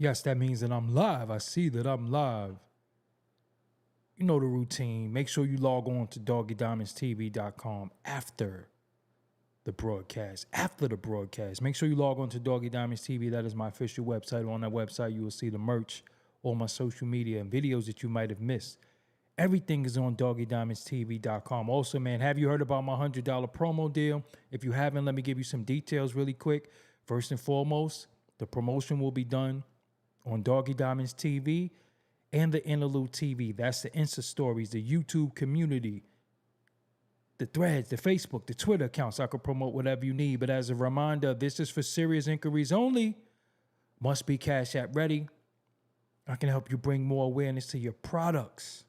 Yes, that means that I'm live. I see that I'm live. You know the routine. Make sure you log on to doggiedimondstv.com after the broadcast. After the broadcast, make sure you log on to Doggie Diamonds TV. That is my official website. On that website, you will see the merch, all my social media, and videos that you might have missed. Everything is on doggiedimondstv.com. Also, man, have you heard about my $100 promo deal? If you haven't, let me give you some details really quick. First and foremost, the promotion will be done on Doggie Diamonds TV and the Interlude TV. That's the Insta stories, the YouTube community, the threads, the Facebook, the Twitter accounts. I could promote whatever you need. But as a reminder, this is for serious inquiries only. Must be Cash App ready. I can help you bring more awareness to your products.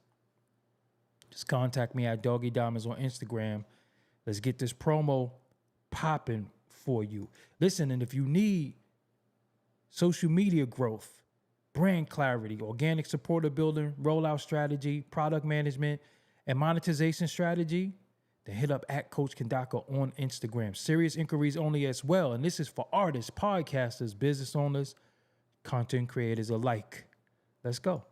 Just contact me at Doggie Diamonds on Instagram. Let's get this promo popping for you. Listen, and if you need social media growth, brand clarity, organic supporter building, rollout strategy, product management, and monetization strategy, then hit up at Coach Kandaka on Instagram. Serious inquiries only as well. And this is for artists, podcasters, business owners, content creators alike. Let's go.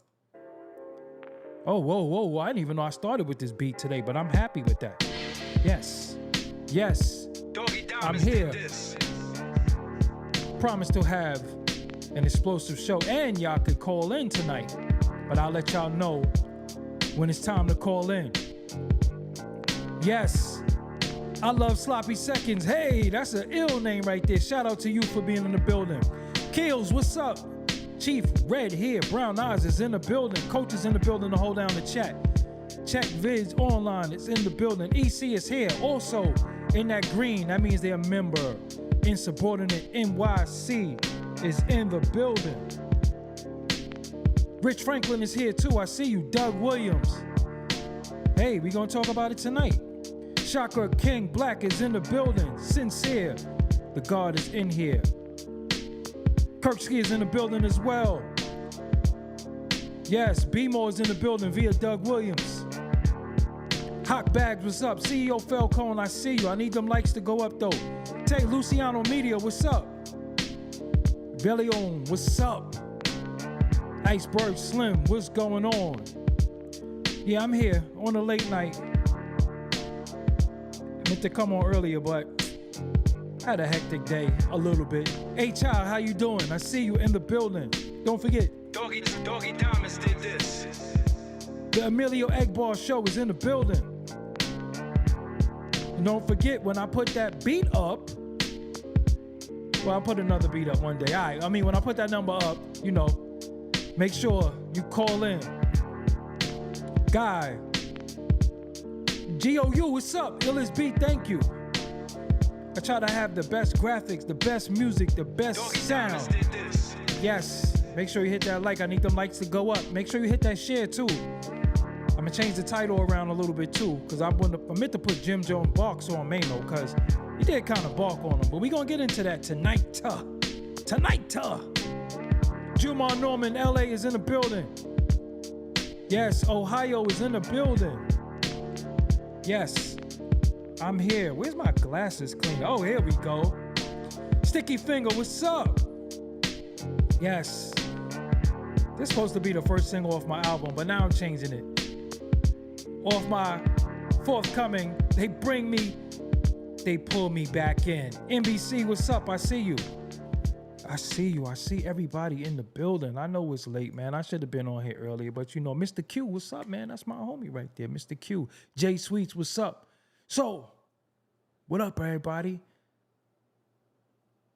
Oh, whoa. I didn't even know I started with this beat today, but I'm happy with that. Yes. I'm here. Promise to have an explosive show, and y'all could call in tonight, but I'll let y'all know when it's time to call in. Yes, I love Sloppy Seconds. Hey, that's an ill name right there. Shout out to you for being in the building. Kills, what's up? Chief Red here. Brown Eyes is in the building. Coach is in the building to hold down the chat. Check Vids Online is in the building. EC is here. Also in that green, that means they're a member. Insubordinate NYC is in the building. Rich Franklin is here too. I see you. Doug Williams. Hey, we gonna talk about it tonight. Chakra King Black is in the building. Sincere, the guard is in here. Kirksky is in the building as well. Yes, BMO is in the building via Doug Williams. Hot Bags, what's up? CEO Falcone, I see you. I need them likes to go up though. Tay Luciano Media, what's up? Velion, what's up? Iceberg Slim, what's going on? Yeah, I'm here on a late night. I meant to come on earlier, but I had a hectic day, a little bit. Hey, child, how you doing? I see you in the building. Don't forget. Doggie Diamonds did this. The Emilio Egbar Show is in the building. And don't forget, when I put that beat up, well, I'll put another beat up one day. All right, when I put that number up, make sure you call in. Guy. GOU, what's up? Illest beat, thank you. I try to have the best graphics, the best music, the best sound. Yes, make sure you hit that like. I need them likes to go up. Make sure you hit that share too. I'm gonna change the title around a little bit too, because I meant to put Jim Jones Barks on Maino, because he did kind of bark on him. But we gonna get into that tonight. Tonight. Jumar Norman, LA is in the building. Yes, Ohio is in the building. Yes, I'm here. Where's my glasses clean? Oh, here we go. Sticky Finger, what's up? Yes. This is supposed to be the first single off my album, but now I'm changing it. Off my forthcoming, they pull me back in. NBC, what's up? I see you. I see everybody in the building. I know it's late, man. I should have been on here earlier, but Mr. Q, what's up, man? That's my homie right there, Mr. Q. Jay Sweets, what's up? So, what up, everybody?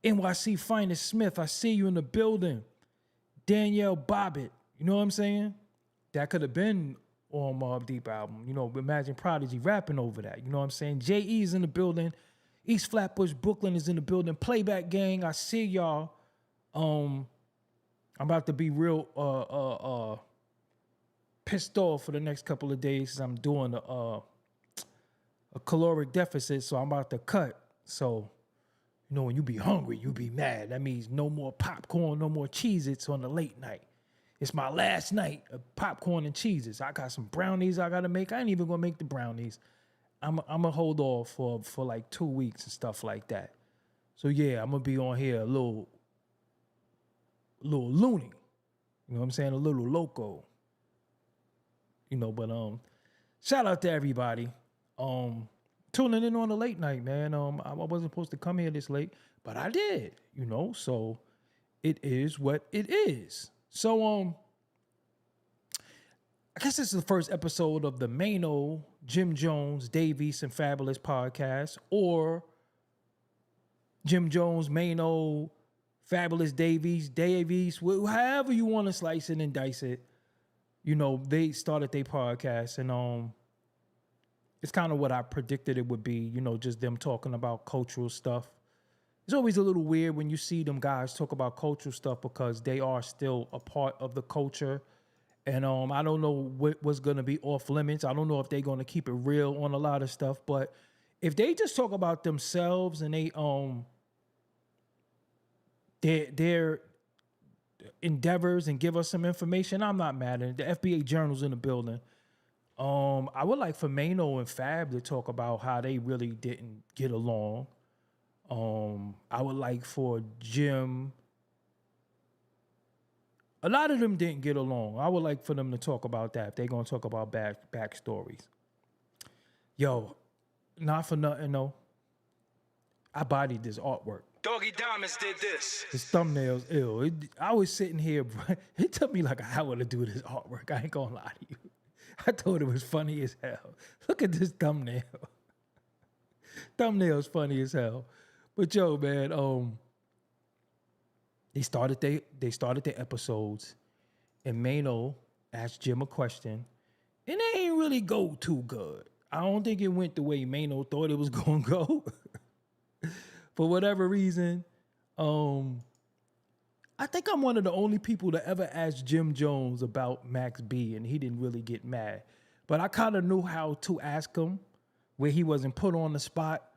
NYC Finest Smith, I see you in the building. Danielle Bobbitt, you know what I'm saying? That could have been on Mobb Deep album. Imagine Prodigy rapping over that. You know what I'm saying? J.E.'s in the building. East Flatbush, Brooklyn is in the building. Playback Gang, I see y'all. I'm about to be real pissed off for the next couple of days because I'm doing a caloric deficit, so I'm about to cut. So, when you be hungry, you be mad. That means no more popcorn, no more Cheez-Its on the late night. It's my last night of popcorn and Cheez-Its. I got some brownies I got to make. I ain't even going to make the brownies. I'm going to hold off for like 2 weeks and stuff like that. So, yeah, I'm going to be on here a little loony. You know what I'm saying? A little loco. You know, but shout out to everybody. Tuning in on the late night, man. I wasn't supposed to come here this late, but I did, you know, so it is what it is. So I guess this is the first episode of the Maino, Jim Jones, Dave East, and Fabolous podcast, or Jim Jones, Maino, Fabolous, Dave East, however you want to slice it and dice it. You know, they started their podcast, and it's kind of what I predicted it would be, you know, just them talking about cultural stuff. It's always a little weird when you see them guys talk about cultural stuff because they are still a part of the culture. And I don't know what's going to be off limits. I don't know if they're going to keep it real on a lot of stuff. But if they just talk about themselves and their endeavors and give us some information, I'm not mad at it. The FBA Journal's in the building. I would like for Maino and Fab to talk about how they really didn't get along. I would like for Jim. A lot of them didn't get along. I would like for them to talk about that if they're going to talk about backstories. Yo, not for nothing, though. I bodied this artwork. Doggie Diamonds did this. His thumbnail's ill. I was sitting here, bro. It took me like an hour to do this artwork. I ain't going to lie to you. I thought it was funny as hell. Look at this thumbnail. Thumbnail's funny as hell. But yo, man, they started their episodes, and Maino asked Jim a question, and they ain't really go too good. I don't think it went the way Maino thought it was gonna go. For whatever reason, I think I'm one of the only people to ever ask Jim Jones about Max B, and he didn't really get mad. But I kind of knew how to ask him where he wasn't put on the spot.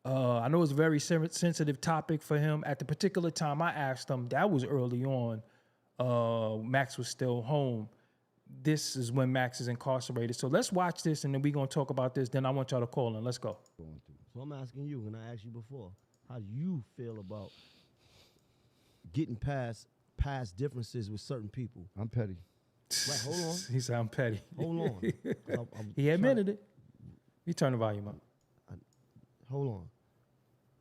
I know it's a very sensitive topic for him. At the particular time I asked him, that was early on. Max was still home. This is when Max is incarcerated. So let's watch this, and then we're going to talk about this. Then I want y'all to call in. Let's go. So I'm asking you, and I asked you before, how do you feel about getting past differences with certain people? I'm petty. Right, hold on. He said I'm petty. Hold on. He admitted it. You turn the volume up. Hold on.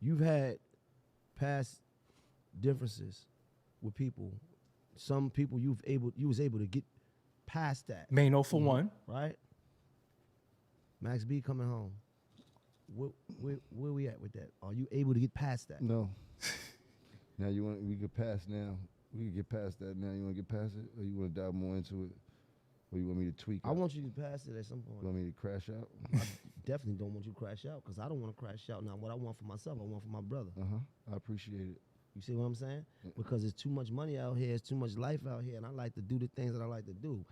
You've had past differences with people. Some people you was able to get past that. Maino for one. Right? Max B coming home. Where we at with that? Are you able to get past that? No. Now we get past now. We can get past that now. You want to get past it? Or you want to dive more into it? Or you want me to tweak it? I want you to pass it at some point. You want me to crash out? I definitely don't want you to crash out because I don't want to crash out. Now, what I want for myself, I want for my brother. I appreciate it. You see what I'm saying? Because there's too much money out here, there's too much life out here, and I like to do the things that I like to do.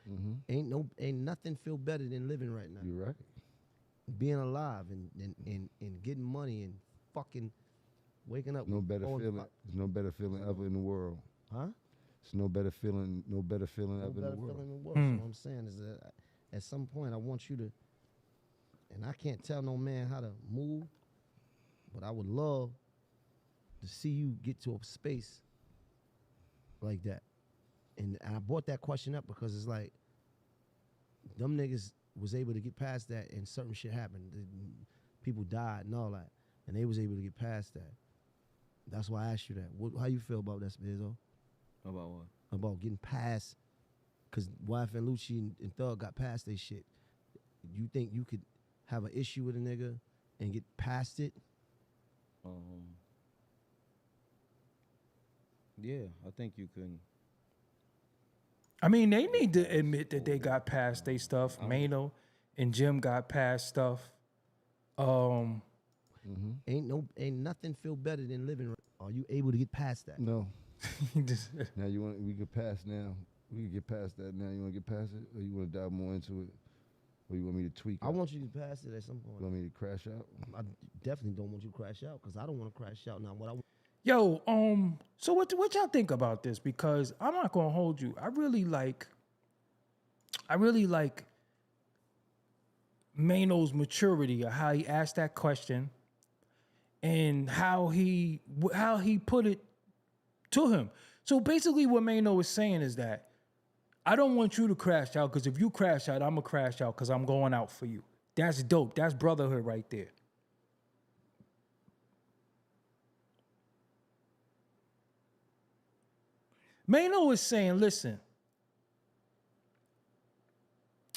Ain't nothing feel better than living right now. You're right. Being alive and getting money and fucking waking up. No better feeling. There's no better feeling ever in the world. Huh? It's no better feeling ever in the world. So what I'm saying is that at some point I want you to, and I can't tell no man how to move, but I would love to see you get to a space like that. And I brought that question up because it's like, them niggas was able to get past that and certain shit happened. People died and all that. And they was able to get past that. That's why I asked you that. How you feel about that, Spizzo? About what? About getting past, because Wife and Lucci and Thug got past they shit. You think you could have an issue with a nigga and get past it? Yeah, I think you can. I mean, they need to admit that they got past their stuff. Maino and Jim got past stuff. Ain't nothing feel better than living. Are you able to get past that? No. Now we get past now. We can get past that now. You want to get past it? Or you want to dive more into it? Or you want me to tweak it? I want you to pass it at some point. You want me to crash out? I definitely don't want you to crash out because I don't want to crash out. Now, what I Yo, so what y'all think about this? Because I'm not gonna hold you. I really like Maino's maturity of how he asked that question and how he put it to him. So basically what Maino is saying is that I don't want you to crash out because if you crash out, I'm going to crash out because I'm going out for you. That's dope. That's brotherhood right there. Maino is saying, listen,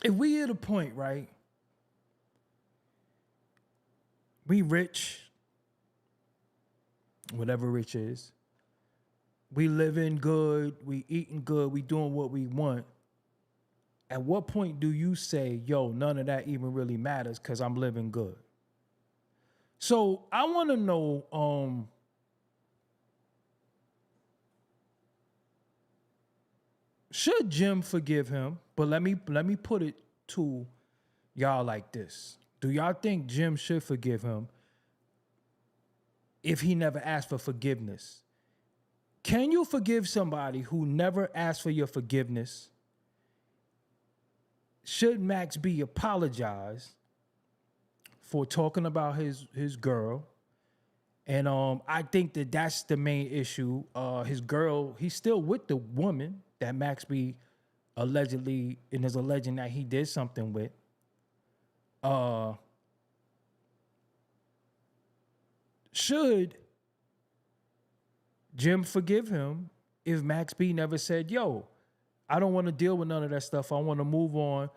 if we at a point, right, we rich, whatever rich is, we living good, we eating good, we doing what we want. At what point do you say, yo, none of that even really matters because I'm living good? So I want to know, should Jim forgive him? But let me put it to y'all like this. Do y'all think Jim should forgive him if he never asked for forgiveness? Can you forgive somebody who never asked for your forgiveness? Should Max B apologize for talking about his girl? And I think that that's the main issue. His girl, he's still with the woman that Max B allegedly, and is alleging that he did something with. Should Jim forgive him if Max B never said, yo, I don't want to deal with none of that stuff. I want to move on.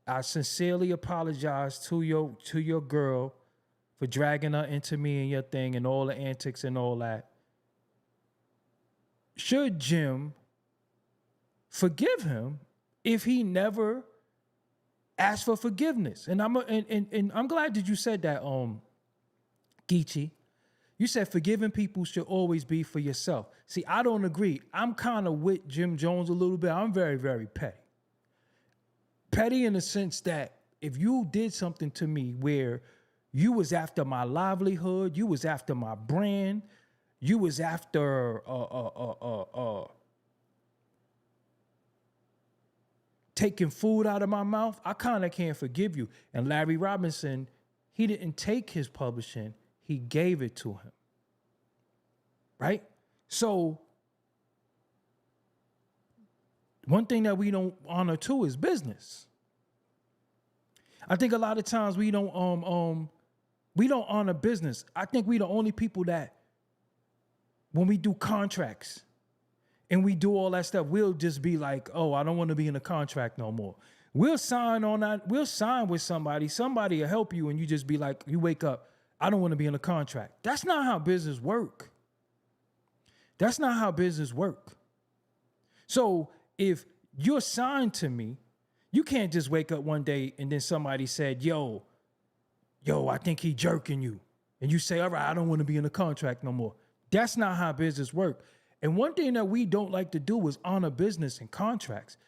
I sincerely apologize to your girl for dragging her into me and your thing and all the antics and all that. Should Jim forgive him if he never asked for forgiveness? And I'm glad that you said that, Geechee. You said forgiving people should always be for yourself. See, I don't agree. I'm kind of with Jim Jones a little bit. I'm very, very petty. Petty in the sense that if you did something to me where you was after my livelihood, you was after my brand, you was after taking food out of my mouth, I kind of can't forgive you. And Larry Robinson, he didn't take his publishing. He gave it to him, right? So one thing that we don't honor too is business. I think a lot of times we don't honor business. I think we the only people that when we do contracts and we do all that stuff, we'll just be like, oh, I don't want to be in a contract no more. We'll sign on that. We'll sign with somebody. Somebody will help you and you just be like, you wake up, I don't want to be in a contract. That's not how business work. That's not how business work. So if you're signed to me, you can't just wake up one day and then somebody said, yo, I think he jerking you. And you say, all right, I don't want to be in a contract no more. That's not how business work. And one thing that we don't like to do is honor business and contracts.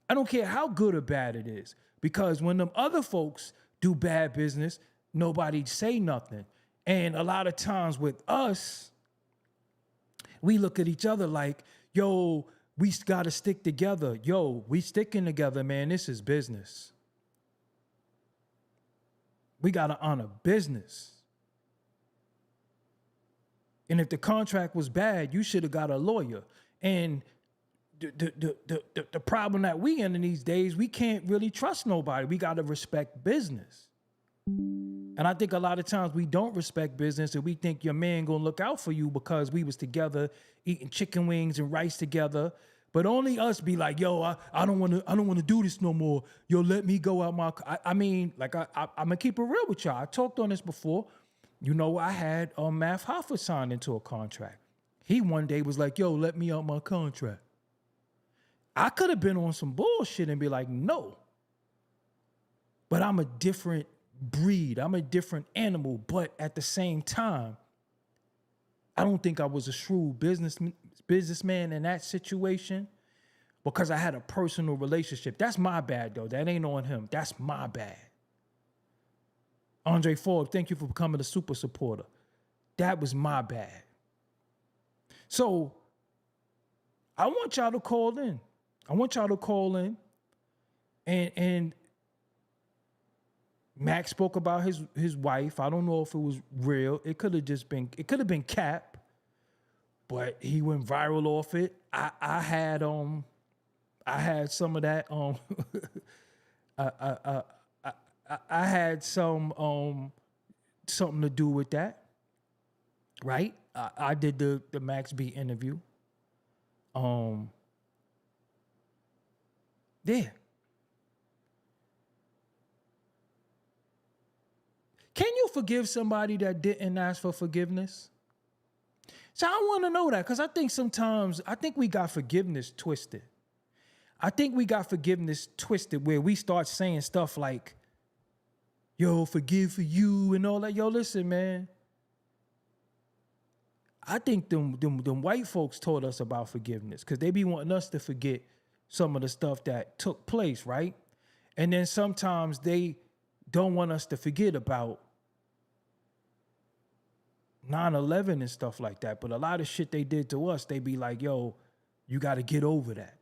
I don't care how good or bad it is, because when them other folks do bad business, nobody say nothing. And a lot of times with us, we look at each other like, yo, we got to stick together. Yo, we sticking together, man. This is business. We got to honor business. And if the contract was bad, you should have got a lawyer. And the problem that we in these days, we can't really trust nobody. We got to respect business. And I think a lot of times we don't respect business and we think your man gonna look out for you because we was together eating chicken wings and rice together. But only us be like, yo, I don't want to do this no more. Yo, let me go out my. I'm gonna keep it real with y'all. I talked on this before. You know, I had Math Hoffa signed into a contract. He one day was like, yo, let me out my contract. I could have been on some bullshit and be like, no. But I'm a different breed. I'm a different animal. But at the same time, I don't think I was a shrewd businessman in that situation because I had a personal relationship. That's my bad, though. That ain't on him. That's my bad. Andre Ford, thank you for becoming a super supporter. That was my bad. So I want y'all to call in. And Max spoke about his wife. I don't know if it was real. It could have been cap. but he went viral off it. I had some of that I had some something to do with that, right? I did the Max B interview. Yeah. Can you forgive somebody that didn't ask for forgiveness? So I want to know that because I think we got forgiveness twisted. I think we got forgiveness twisted where we start saying stuff like, yo, forgive for you and all that. Yo, listen, man. I think them white folks taught us about forgiveness because they be wanting us to forget some of the stuff that took place, right? And then sometimes they don't want us to forget about 9/11 and stuff like that. But a lot of shit they did to us, they be like, yo, you got to get over that.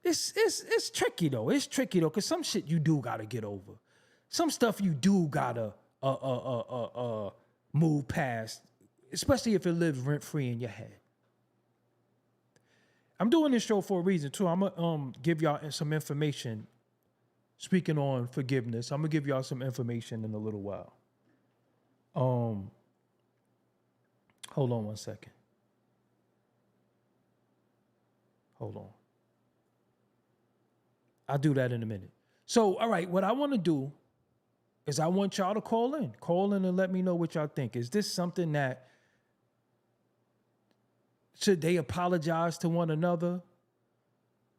It's tricky though. It's tricky though, because some shit you do got to get over. Some stuff you do got to move past, especially if it lives rent-free in your head. I'm doing this show for a reason too. I'm gonna give y'all some information. Speaking on forgiveness, I'm gonna give y'all some information in a little while. Hold on one second. Hold on. I'll do that in a minute. So, all right, what I want to do is I want y'all to call in. Call in and let me know what y'all think. Is this something that should they apologize to one another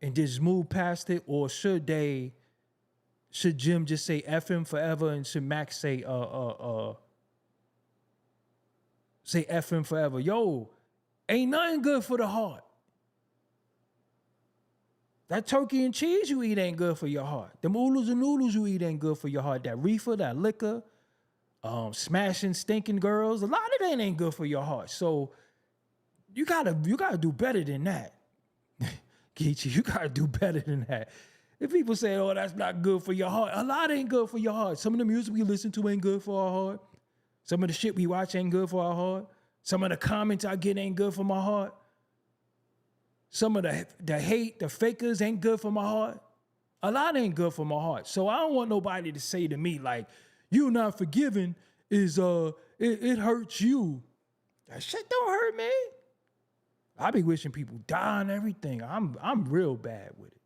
and just move past it? Or should Jim just say F him forever and should Max say F him forever? Yo, ain't nothing good for the heart. That turkey and cheese you eat ain't good for your heart. Them oodles and noodles you eat ain't good for your heart. That reefer, that liquor, smashing, stinking girls, a lot of that ain't good for your heart. So you gotta do better than that. Geechee, you gotta do better than that. If people say, oh, that's not good for your heart, a lot ain't good for your heart. Some of the music we listen to ain't good for our heart. Some of the shit we watch ain't good for our heart. Some of the comments I get ain't good for my heart. Some of the hate, the fakers ain't good for my heart. A lot ain't good for my heart. So I don't want nobody to say to me like, you not forgiving is, it hurts you. That shit don't hurt me. I be wishing people die and everything. I'm real bad with it.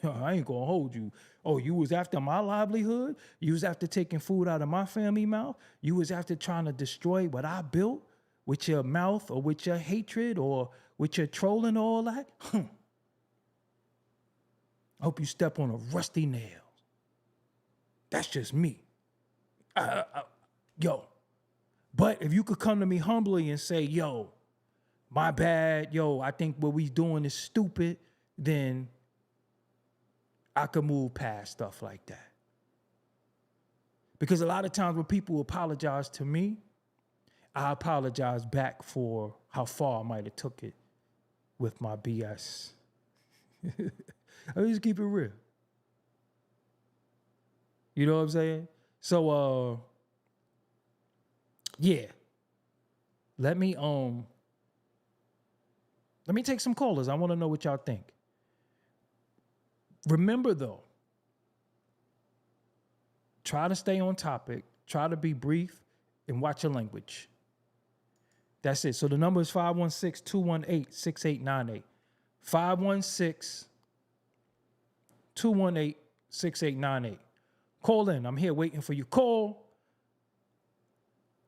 I ain't gonna hold you. Oh, you was after my livelihood? You was after taking food out of my family mouth? You was after trying to destroy what I built with your mouth or with your hatred or with your trolling and all that? I hope you step on a rusty nail. That's just me. Yo. But if you could come to me humbly and say, yo, my bad, yo, I think what we doing is stupid, then I could move past stuff like that. Because a lot of times when people apologize to me, I apologize back for how far I might have took it with my BS. I just keep it real. You know what I'm saying? So, yeah. Let me take some callers. I want to know what y'all think. Remember though, try to stay on topic, try to be brief, and watch your language. That's it. So the number is 516-218-6898. 516-218-6898. Call in. I'm here waiting for you. Call.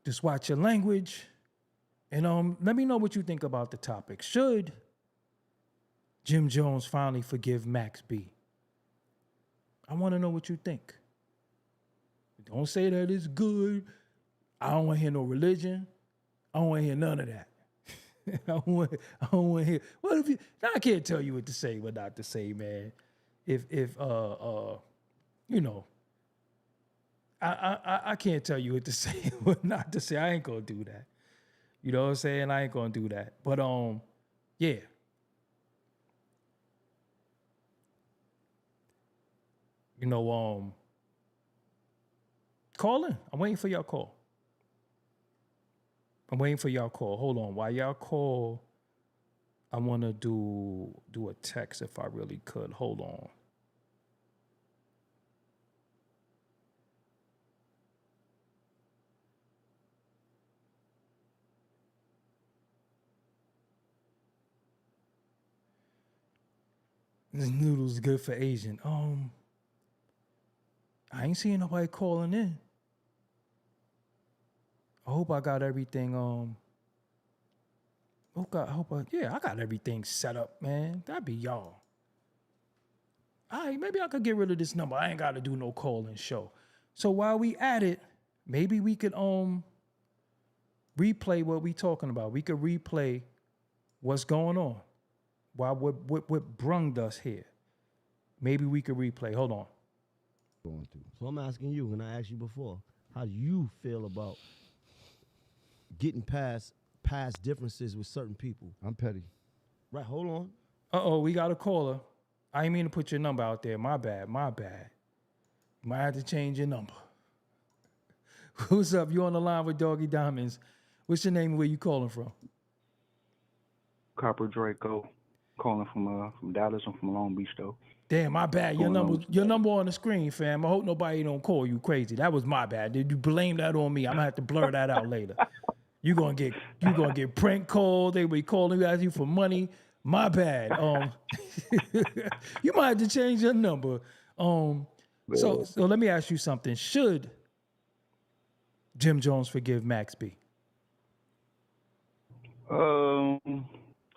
Just watch your language. And let me know what you think about the topic. Should Jim Jones finally forgive Max B? I want to know what you think. Don't say that it's good. I don't want to hear no religion. I don't want to hear none of that. I don't want to hear. What if you? I can't tell you what to say, what not to say, man. If you know, I can't tell you what to say, what not to say. I ain't gonna do that. You know what I'm saying? I ain't gonna do that. But yeah. You know, call in. I'm waiting for your call. I'm waiting for y'all call. Hold on. While y'all call, I want to do a text if I really could. Hold on. This noodle's good for Asian. I ain't seeing nobody calling in. I hope I got everything. I got everything set up, man. That'd be y'all. All right, maybe I could get rid of this number. I ain't got to do no calling show. So while we at it, maybe we could replay what we talking about. We could replay what's going on. What brung us here. Maybe we could replay. Hold on. Going to. So I'm asking you, and I asked you before, how do you feel about getting past differences with certain people? I'm petty. Right, hold on. Uh-oh, we got a caller. I ain't mean to put your number out there. My bad. You might have to change your number. Who's up? You on the line with Doggie Diamonds. What's your name and where you calling from? Copper Draco, calling from Dallas. I'm from Long Beach though. Damn, my bad. Your number on the screen, fam. I hope nobody don't call you crazy. That was my bad. Did you blame that on me? I'm gonna have to blur that out later. You gonna get prank called. They be calling you, ask you for money. My bad. You might have to change your number. So let me ask you something. Should Jim Jones forgive Max B?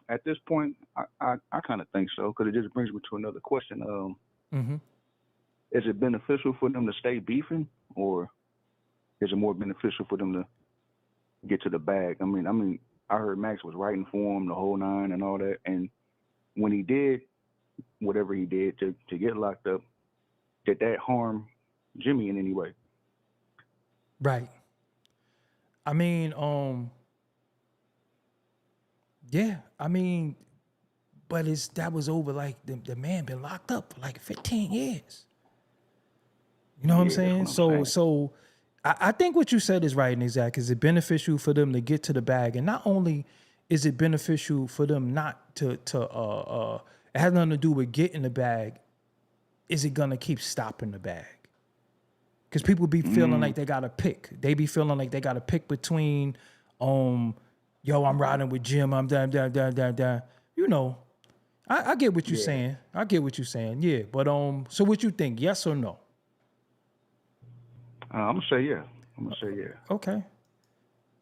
At this point, I kind of think so, because it just brings me to another question. Is it beneficial for them to stay beefing, or is it more beneficial for them to get to the bag? I mean, I heard Max was writing for him the whole nine and all that, and when he did whatever he did to get locked up, did that harm Jimmy in any way? Right. I mean, yeah, I mean, but that was over, like, the man been locked up for like 15 years. You know what I'm saying? So I think what you said is right and exact. Is it beneficial for them to get to the bag? And not only is it beneficial for them not to it has nothing to do with getting the bag. Is it gonna keep stopping the bag? Because people be feeling like they gotta pick. They be feeling like they gotta pick between, yo, I'm riding with Jim. I'm down. You know, I get what you're saying. I get what you're saying. Yeah, but so what you think? Yes or no? I'm gonna say yeah. Okay.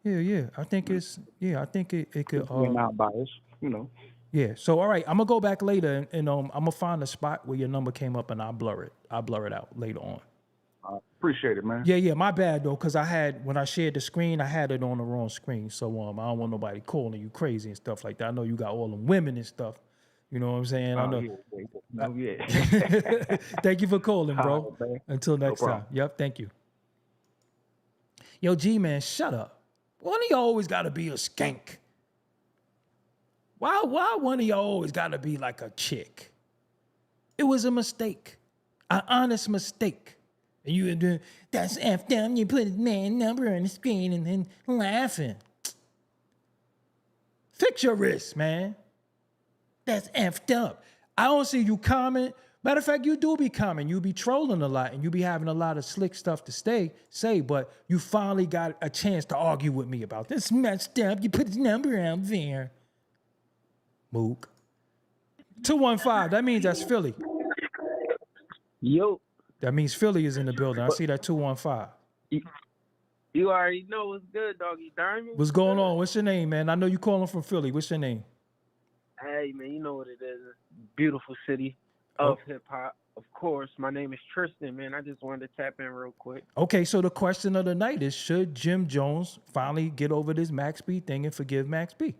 Yeah. I think it could. We're not biased, you know. Yeah. So all right, I'm gonna go back later and I'm gonna find a spot where your number came up and I'll blur it. I'll blur it out later on. Appreciate it, man. Yeah. My bad though, because when I shared the screen, I had it on the wrong screen. So I don't want nobody calling you crazy and stuff like that. I know you got all the women and stuff. You know what I'm saying? I know. Yeah. Thank you for calling, bro. Right, Until next time. Yep. Thank you. Yo, G-Man, shut up. One of y'all always got to be a skank. Why one of y'all always got to be like a chick? It was a mistake. An honest mistake. And you doing, that's effed up. You put his man number on the screen and then laughing. Fix your wrist, man. That's effed up. I don't see you comment. Matter of fact, you do be commenting. You be trolling a lot and you be having a lot of slick stuff to say, but you finally got a chance to argue with me about this messed up. You put his number out there. Mook. 215, that means that's Philly. Yo. That means Philly is in the building. I see that 215. You already know what's good, Doggie Diamonds. What's going on? What's your name, man? I know you calling from Philly. What's your name? Hey, man, you know what it is. Beautiful city of hip-hop. Of course, my name is Tristan, man. I just wanted to tap in real quick. Okay, so the question of the night is, should Jim Jones finally get over this Max B thing and forgive Max B?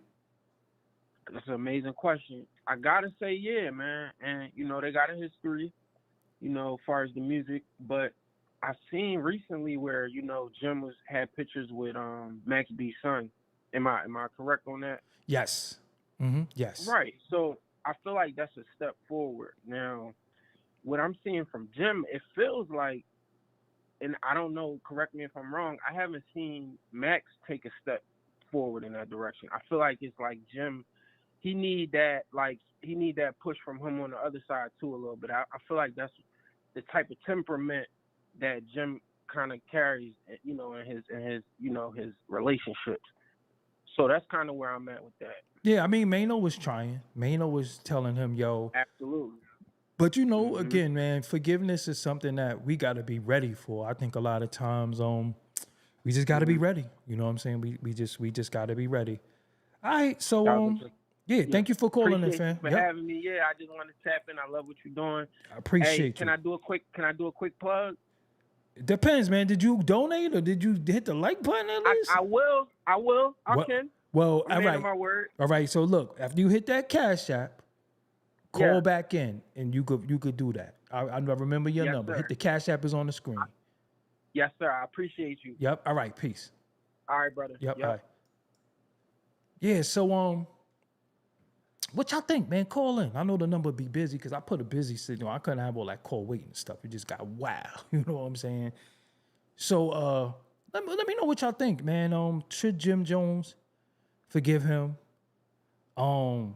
That's an amazing question. I got to say, yeah, man. And, you know, they got a history, you know, as far as the music. But I've seen recently where, you know, Jim had pictures with Max B's son. Am I correct on that? Yes. Mm-hmm. Yes. Right. So I feel like that's a step forward. Now, what I'm seeing from Jim, it feels like, and I don't know, correct me if I'm wrong, I haven't seen Max take a step forward in that direction. I feel like it's like Jim, he need that push from him on the other side too a little bit. I feel like that's the type of temperament that Jim kind of carries, you know, in his you know, his relationships. So that's kind of where I'm at with that. Yeah, I mean, Maino was trying. Maino was telling him, yo. Absolutely. But, you know, again, man, forgiveness is something that we got to be ready for. I think a lot of times we just got to be ready. You know what I'm saying? We just got to be ready. All right, so, thank you for calling in, fam. Appreciate you for having me. Yeah, I just want to tap in. I love what you're doing. I appreciate you. Can I do a quick plug? It depends, man. Did you donate or did you hit the like button at least? I will. I can. Well, I'm all right. my word. All right. So look, after you hit that Cash App, call back in and you could do that. I remember your number. Sir. Hit the Cash App is on the screen. Yes, sir. I appreciate you. Yep. All right. Peace. All right, brother. Yep. All right. Yeah. So what y'all think, man? Call in. I know the number be busy because I put a busy signal. I couldn't have all that call waiting stuff. It just got wow. You know what I'm saying? So let me know what y'all think, man. Should Jim Jones forgive him? Why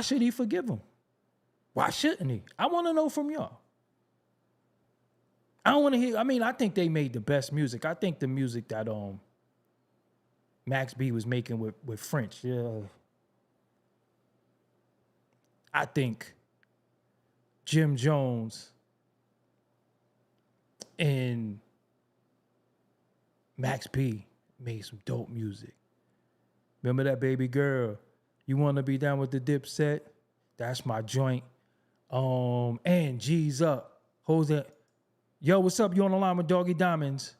should he forgive him? Why shouldn't he? I want to know from y'all. I don't want to hear. I mean, I think they made the best music. I think the music that Max B was making with French. Yeah. I think Jim Jones and Max B made some dope music. Remember that Baby Girl? You want to be down with the Dipset? That's my joint. And G's Up. Jose. Yo, what's up? You on the line with Doggie Diamonds?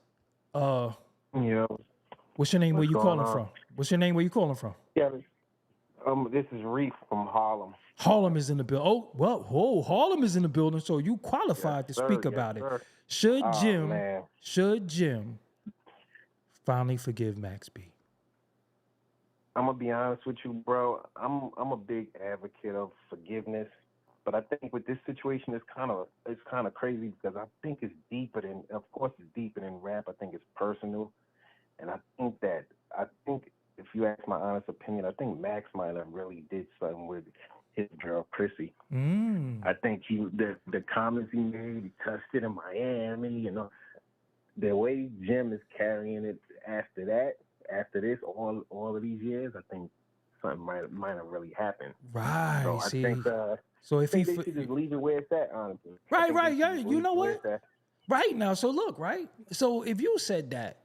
Yo. What's your name? Where you calling from? What's your name? Where you calling from? Yeah. This is Reef from Harlem. Harlem is in the building. Oh, well, Harlem is in the building, so you qualified to speak about it. Should Jim finally forgive Max B? I'm gonna be honest with you, bro. I'm a big advocate of forgiveness, but I think with this situation, it's kind of crazy because I think it's deeper than. Of course, it's deeper than rap. I think it's personal, and I think if you ask my honest opinion, I think Max might have really did something with his girl Chrissy. I think the comments he made, he touched it in Miami, you know, the way Jim is carrying it after this, all of these years, I think something might have really happened. Right. So I think so if they should just leave it where it's at, honestly. Right. Yeah. You know what? Right now. So look, right. So if you said that,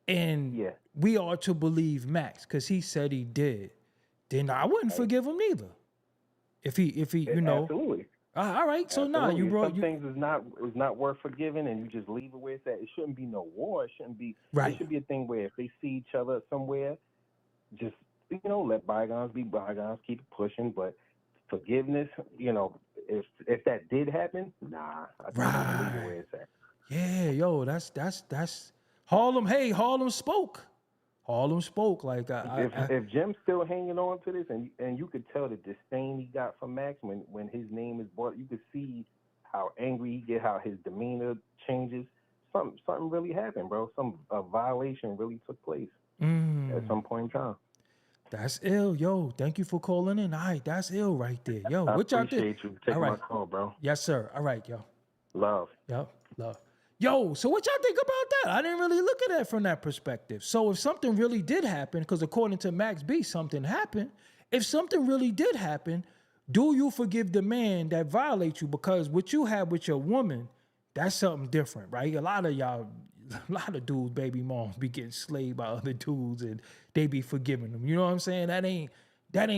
and we are to believe Max because he said he did, then I wouldn't forgive him neither. If he, you know. Absolutely. All right. So now you brought some things is not worth forgiving, and you just leave it where it's at. It shouldn't be no war. It shouldn't be. Right. It should be a thing where if they see each other somewhere, just let bygones be bygones. Keep it pushing. But forgiveness, if that did happen, nah. I think leave it where it's at. Yeah, yo, that's Harlem. Hey, Harlem spoke. Like if Jim's still hanging on to this, and you could tell the disdain he got from Max when his name is brought, you could see how angry he get, how his demeanor changes. Something really happened, bro. A violation really took place at some point in time. That's ill, yo. Thank you for calling in. All right, that's ill right there, yo. I What y'all appreciate you taking my call, bro. Yes, sir. All right, yo. Love. Yep, love. Yo, so what y'all think about that? I didn't really look at that from that perspective. So if something really did happen, because according to Max B, something happened. If something really did happen, do you forgive the man that violates you? Because what you have with your woman, that's something different, right? A lot of dudes, baby moms, be getting slayed by other dudes and they be forgiving them. You know what I'm saying? That ain't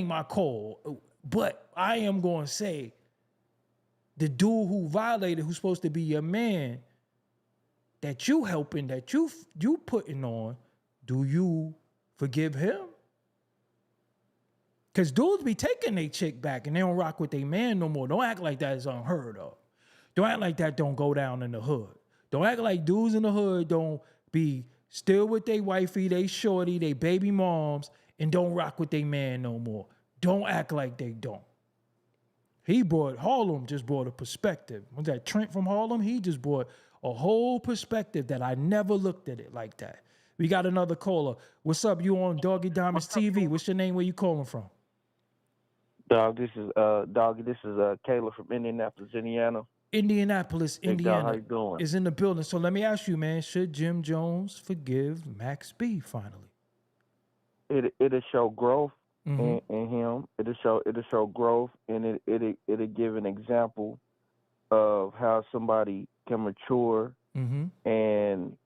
my call. But I am going to say, the dude who violated, who's supposed to be your man, that you helping, that you putting on, do you forgive him? Because dudes be taking their chick back and they don't rock with their man no more. Don't act like that is unheard of. Don't act like that don't go down in the hood. Don't act like dudes in the hood don't be still with their wifey, they shorty, they baby moms, and don't rock with their man no more. Don't act like they don't. Harlem just brought a perspective. Was that Trent from Harlem? He just brought a whole perspective that I never looked at it like that. We got another caller. What's up? You on Doggie Diamonds TV? What's your name? Where you calling from? Dog, this is Doggy. This is Kayla from Indianapolis, Indiana. Indianapolis, Big dog, how Indiana you doing? is in the building. So let me ask you, man, should Jim Jones forgive Max B finally? It'll show growth Mhm. in him. It'll show growth, and it'll give an example of how somebody can mature. Mhm. And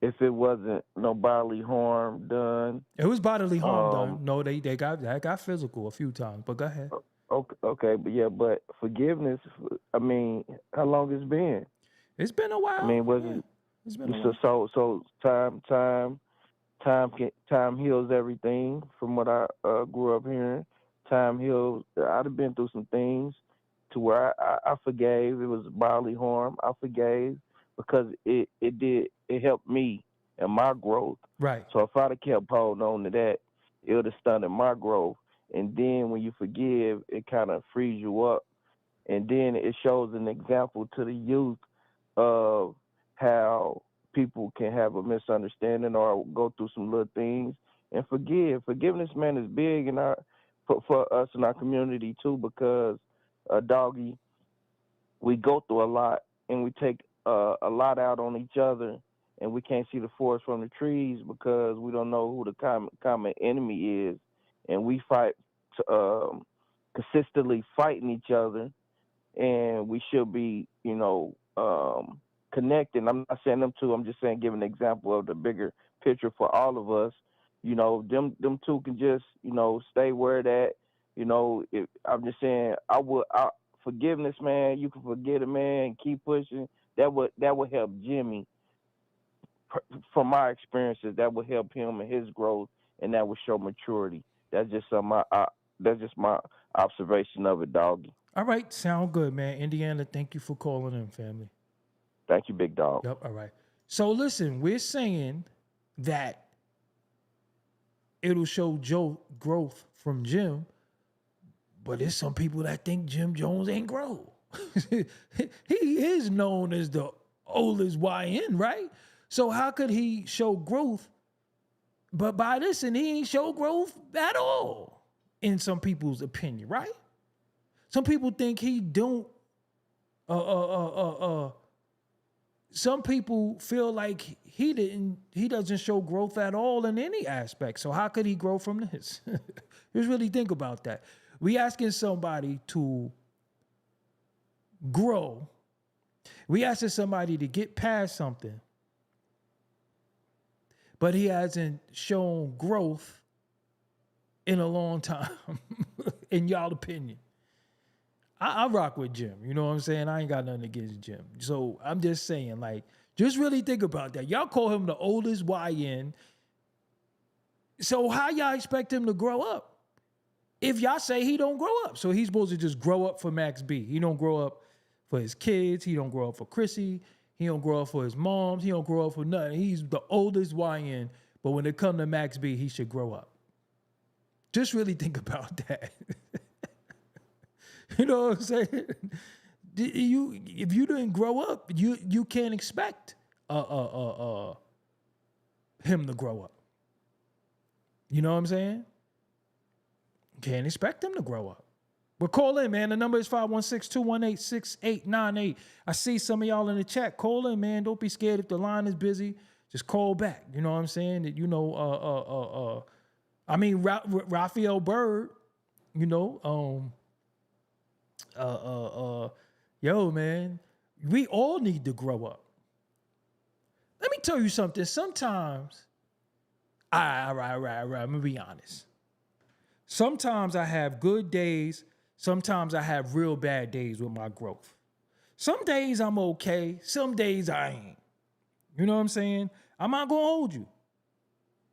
if it wasn't no bodily harm done, It was bodily harm done. No, they got physical a few times, but go ahead. okay, but forgiveness. I mean, how long it's been? It's been a while. I mean, was Yeah, it it's been a while. so time heals everything. From what I grew up hearing, time heals. I'd have been through some things to where I forgave. It was bodily harm. I forgave because it helped me and my growth. Right. So if I'd have kept holding on to that, it would have stunted my growth. And then when you forgive, it kind of frees you up. And then it shows an example to the youth of how people can have a misunderstanding or go through some little things and forgive. Forgiveness, man, is big in for us in our community too, because Doggy, we go through a lot and we take a lot out on each other, and we can't see the forest from the trees because we don't know who the common enemy is, and we fight consistently fighting each other, and we should be, connecting. I'm not saying them two. I'm just saying, give an example of the bigger picture for all of us. Them two can just, stay where that. If I'm just saying, forgiveness, man. You can forget a man, keep pushing. That would help Jimmy. From my experiences, that would help him in his growth, and that would show maturity. That's just that's just my observation of it, Doggy. All right, sound good, man. Indiana, thank you for calling in, family. Thank you, big dog. Yep, all right. So listen, we're saying that it'll show Joe growth from Jim, but there's some people that think Jim Jones ain't grow. He is known as the oldest YN, right? So how could he show growth? But by this, and he ain't show growth at all, in some people's opinion, right? Some people think he don't. Some people feel like he doesn't show growth at all in any aspect. So how could he grow from this? Just really think about that. We asking somebody to grow. We asking somebody to get past something, but he hasn't shown growth in a long time, in y'all opinion. I rock with Jim. You know what I'm saying? I ain't got nothing against Jim. So I'm just saying, like, just really think about that. Y'all call him the oldest YN. So how y'all expect him to grow up? If y'all say he don't grow up. So he's supposed to just grow up for Max B. He don't grow up for his kids. He don't grow up for Chrissy. He don't grow up for his moms. He don't grow up for nothing. He's the oldest YN. But when it comes to Max B, he should grow up. Just really think about that. You know what I'm saying? If you didn't grow up, you can't expect him to grow up. You know what I'm saying? Can't expect him to grow up. But call in, man. The number is 516-218-6898. I see some of y'all in the chat. Call in, man. Don't be scared if the line is busy. Just call back. You know what I'm saying? That Raphael Bird, yo, man, we all need to grow up. Let me tell you something. Sometimes, all right, I'm gonna be honest. Sometimes I have good days. Sometimes I have real bad days with my growth. Some days I'm okay. Some days I ain't. You know what I'm saying? I'm not gonna hold you.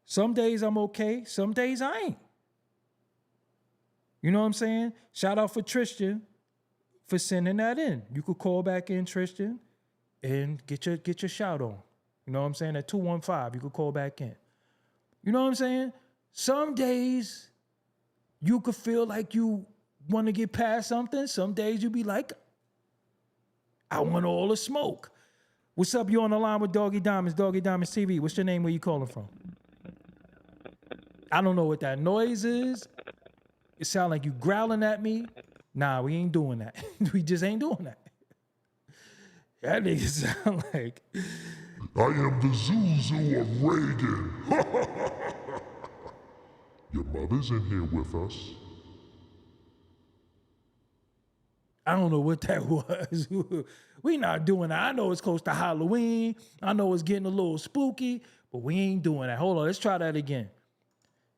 Some days I'm okay. Some days I ain't. You know what I'm saying? Shout out for Tristan for sending that in. You could call back in, Tristan, and get your shout on. You know what I'm saying? At 215, you could call back in. You know what I'm saying? Some days you could feel like you want to get past something. Some days you be like, I want all the smoke. What's up? You on the line with Doggie Diamonds TV. What's your name? Where you calling from? I don't know what that noise is. It sound like you growling at me. Nah, we ain't doing that. We just ain't doing that. That nigga sound like... I am the Zuzu of Reagan. Your mother's in here with us. I don't know what that was. We not doing that. I know it's close to Halloween. I know it's getting a little spooky, but we ain't doing that. Hold on, let's try that again.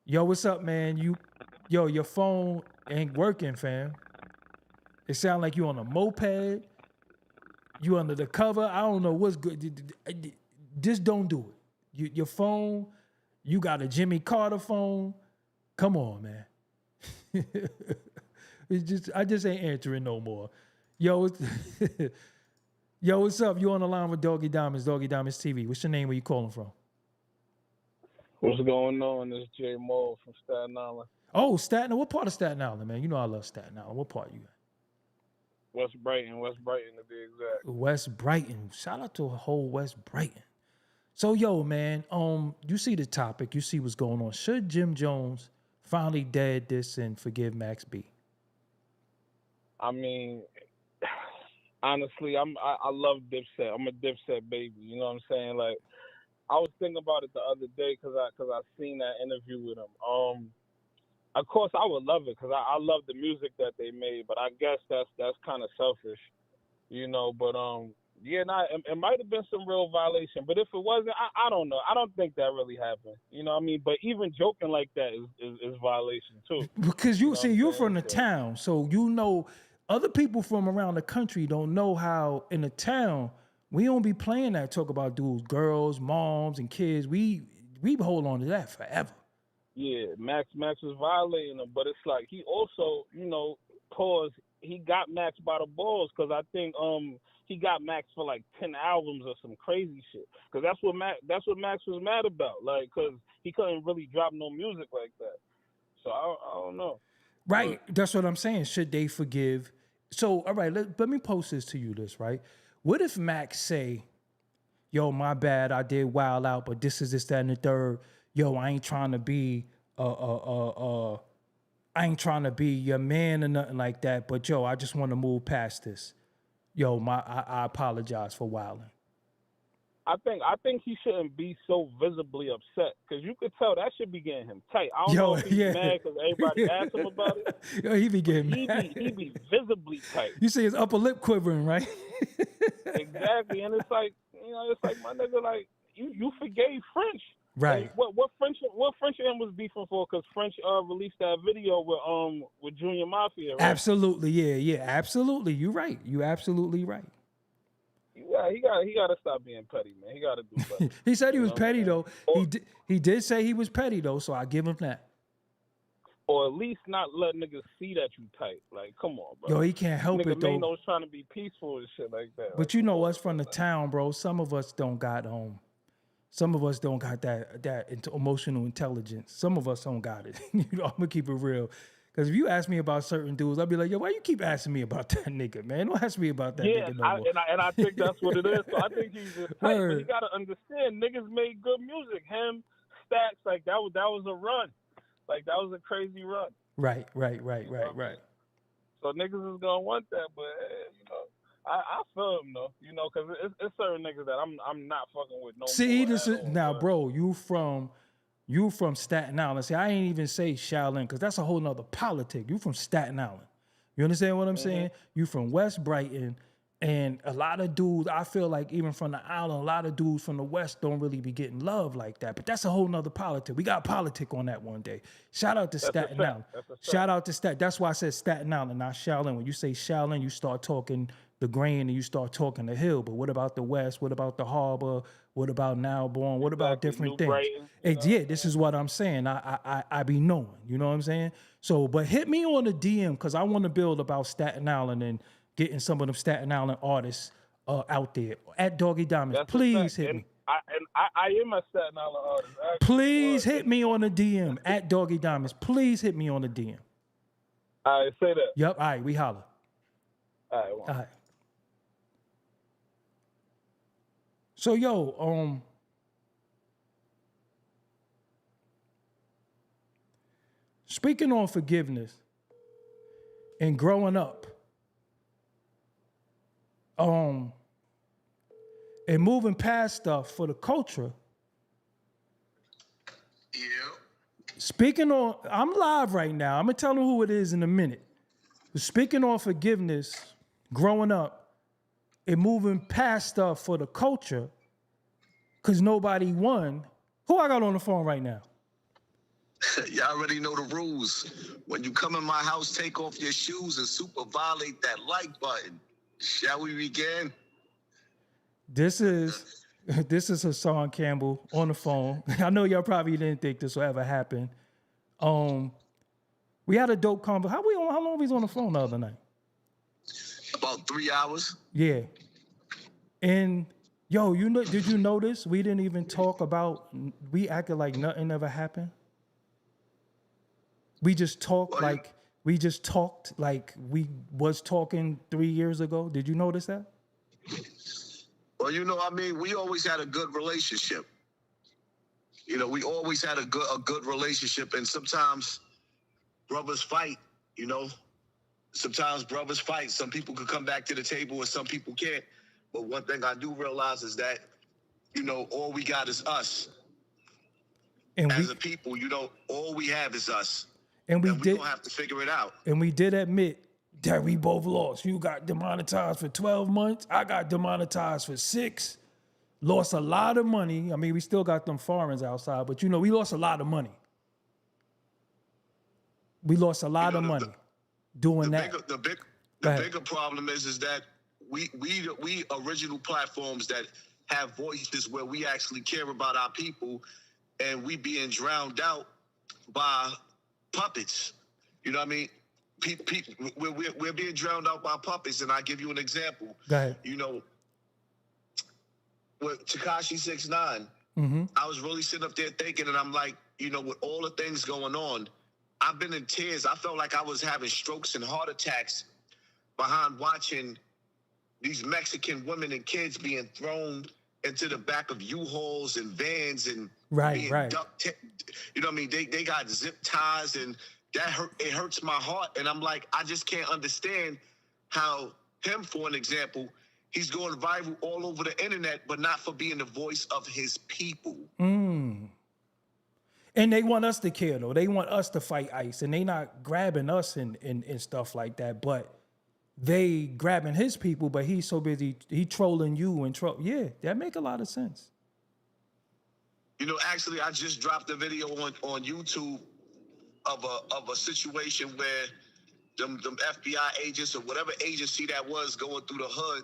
Yo, what's up, man? Your phone ain't working, fam. It sound like you on a moped. You under the cover. I don't know what's good. Just don't do it. Your phone, you got a Jimmy Carter phone. Come on, man. I just ain't answering no more. Yo, what's up? You on the line with Doggie Diamonds TV. What's your name? Where you calling from? What's going on? This is Jay Moore from Staten Island. Oh, Staten. What part of Staten Island, man? You know I love Staten Island. What part you at? West Brighton to be exact. West Brighton. Shout out to whole West Brighton. So, yo, man, you see the topic. You see what's going on. Should Jim Jones finally dead this and forgive Max B? I mean, honestly, I love Dipset. I'm a Dipset baby. You know what I'm saying? Like, I was thinking about it the other day because I seen that interview with him. Of course, I would love it because I love the music that they made, but I guess that's kind of selfish, you know. But it might have been some real violation. But if it wasn't, I don't know. I don't think that really happened. You know what I mean? But even joking like that is violation too. Because you're from the town, so you know other people from around the country don't know how in the town we don't be playing that talk about dudes, girls, moms, and kids. We hold on to that forever. Yeah, Max was violating him, but it's like he also, you know, he got Max by the balls because I think he got Max for like 10 albums or some crazy shit. Because that's what Max was mad about, like, because he couldn't really drop no music like that. So I don't know. Right, that's what I'm saying. Should they forgive? So all right, let me post this to you. Right? What if Max say, "Yo, my bad, I did wild out, but this, that, and the third. Yo, I ain't trying to be I ain't trying to be your man or nothing like that, but yo, I just want to move past this. Yo, I apologize for wilding." I think he shouldn't be so visibly upset because you could tell that should be getting him tight. I don't know if he's mad because everybody asked him about it. Yo, he be getting mad. He be visibly tight. You see his upper lip quivering, right? Exactly, and it's like, you know, it's like, my nigga, like you forgave French. Right. Like, what French and was beefing for? Because French released that video with Junior Mafia. Right? Absolutely, yeah, absolutely. You're right. You absolutely right. Yeah, he got to stop being petty, man. He got to do better. He said he was petty though. He did say he was petty though, so I give him that. Or at least not let niggas see that you tight. Like, come on, bro. Yo, he can't help it though. Maino's trying to be peaceful and shit like that. But like, you know us from the town, bro. Some of us don't got that emotional intelligence. Some of us don't got it. You know, I'm gonna keep it real. Because if you ask me about certain dudes, I'll be like, yo, why you keep asking me about that nigga, man? Don't ask me about that nigga no more. And I think that's what it is. So I think he's just tight. But you gotta understand, niggas made good music. Him, Stacks, like that was a run. Like that was a crazy run. Right. So niggas is gonna want that, but you know. I feel him though, you know, because it's certain niggas that I'm not fucking with no more. See, this is now, bro. You from Staten Island. See, I ain't even say Shaolin because that's a whole nother politic. You from Staten Island. You understand what I'm saying? You from West Brighton, and a lot of dudes. I feel like even from the island, a lot of dudes from the West don't really be getting love like that. But that's a whole nother politic. We got politic on that one day. Shout out to Staten Island. Shout out to Staten. That's why I said Staten Island, not Shaolin. When you say Shaolin, you start talking the grain and you start talking the hill. But what about the West? What about the harbor? What about Nowborn? What about different things? Yeah, this is what I'm saying. I be knowing. You know what I'm saying? So, but hit me on the DM because I want to build about Staten Island and getting some of them Staten Island artists out there. At Doggie Diamonds, please hit me. I am a Staten Island artist. Please hit me on the DM at Doggie Diamonds. Please hit me on the DM. All right, say that. Yep. All right, we holla. All right. So speaking on forgiveness and growing up, and moving past stuff for the culture. Yeah. Speaking on, I'm live right now. I'm gonna tell them who it is in a minute. But speaking on forgiveness, growing up, and moving past stuff for the culture, because nobody won. Who I got on the phone right now? Y'all already know the rules. When you come in my house, take off your shoes and super violate that like button. Shall we begin? This is Hassan Campbell on the phone. I know y'all probably didn't think this will ever happen. We had a dope convo. How long we was on the phone the other night? About 3 hours. Yeah. And did you notice we didn't even talk about, we acted like nothing ever happened? We just talked like we was talking 3 years ago. Did you notice that? Well, we always had a good relationship. We always had a good relationship, and sometimes brothers fight, Sometimes brothers fight. Some people could come back to the table and some people can't. But one thing I do realize is that, all we got is us. And as a people, all we have is us. And we don't have to figure it out. And we did admit that we both lost. You got demonetized for 12 months. I got demonetized for 6. Lost a lot of money. I mean, we still got them foreigners outside, but we lost a lot of money. We lost a lot of money doing that. The bigger problem is that we original platforms that have voices where we actually care about our people, and we being drowned out by puppets. You know what I mean? We're being drowned out by puppets, and I'll give you an example. Go ahead. With Tekashi 6ix9ine, I was really sitting up there thinking, and I'm like, with all the things going on, I've been in tears. I felt like I was having strokes and heart attacks behind watching these Mexican women and kids being thrown into the back of U-Hauls and vans and being duct. You know what I mean? They got zip ties, and it hurts my heart. And I'm like, I just can't understand how him, for an example, he's going viral all over the internet, but not for being the voice of his people. And they want us to care, though. They want us to fight ICE, and they not grabbing us and stuff like that, but they grabbing his people, but he's so busy, he trolling you and yeah, that make a lot of sense. Actually, I just dropped a video on YouTube of a situation where them FBI agents or whatever agency that was going through the hood,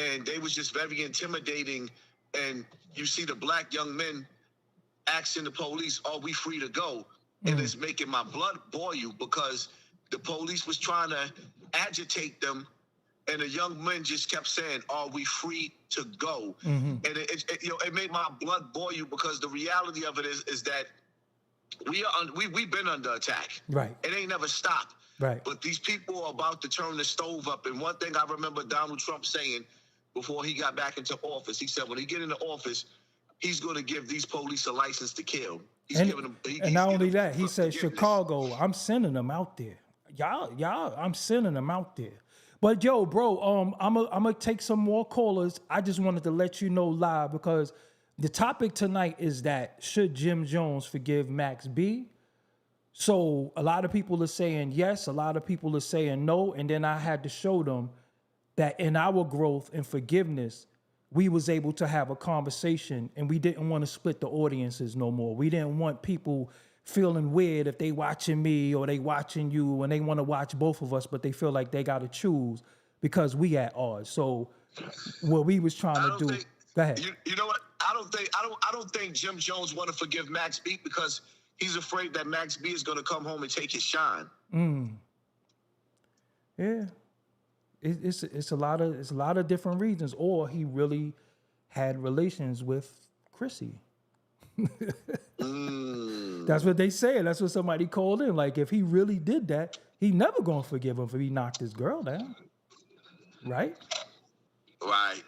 and they was just very intimidating, and you see the black young men asking the police, are we free to go? And it's making my blood boil because the police was trying to agitate them, and the young men just kept saying, are we free to go? And it made my blood boil because the reality of it is that we've been under attack. Right. It ain't never stopped. Right. But these people are about to turn the stove up. And one thing I remember Donald Trump saying before he got back into office, he said when he get into office, he's going to give these police a license to kill. And not only that, he said, Chicago, I'm sending them out there. Y'all, I'm sending them out there. But yo, bro, I'm gonna take some more callers. I just wanted to let you know live because the topic tonight is that should Jim Jones forgive Max B? So a lot of people are saying yes, a lot of people are saying no, and then I had to show them that in our growth and forgiveness, we was able to have a conversation, and we didn't want to split the audiences no more. We didn't want people feeling weird if they watching me or they watching you and they want to watch both of us, but they feel like they got to choose because we at odds. So what we was trying to do. Go ahead. You know what? I don't think Jim Jones want to forgive Max B because he's afraid that Max B is going to come home and take his shine. Yeah. It's a lot of different reasons, or he really had relations with Chrissy. That's what they say. That's what somebody called in. Like if he really did that, he never gonna forgive him if he knocked his girl down, right? Right.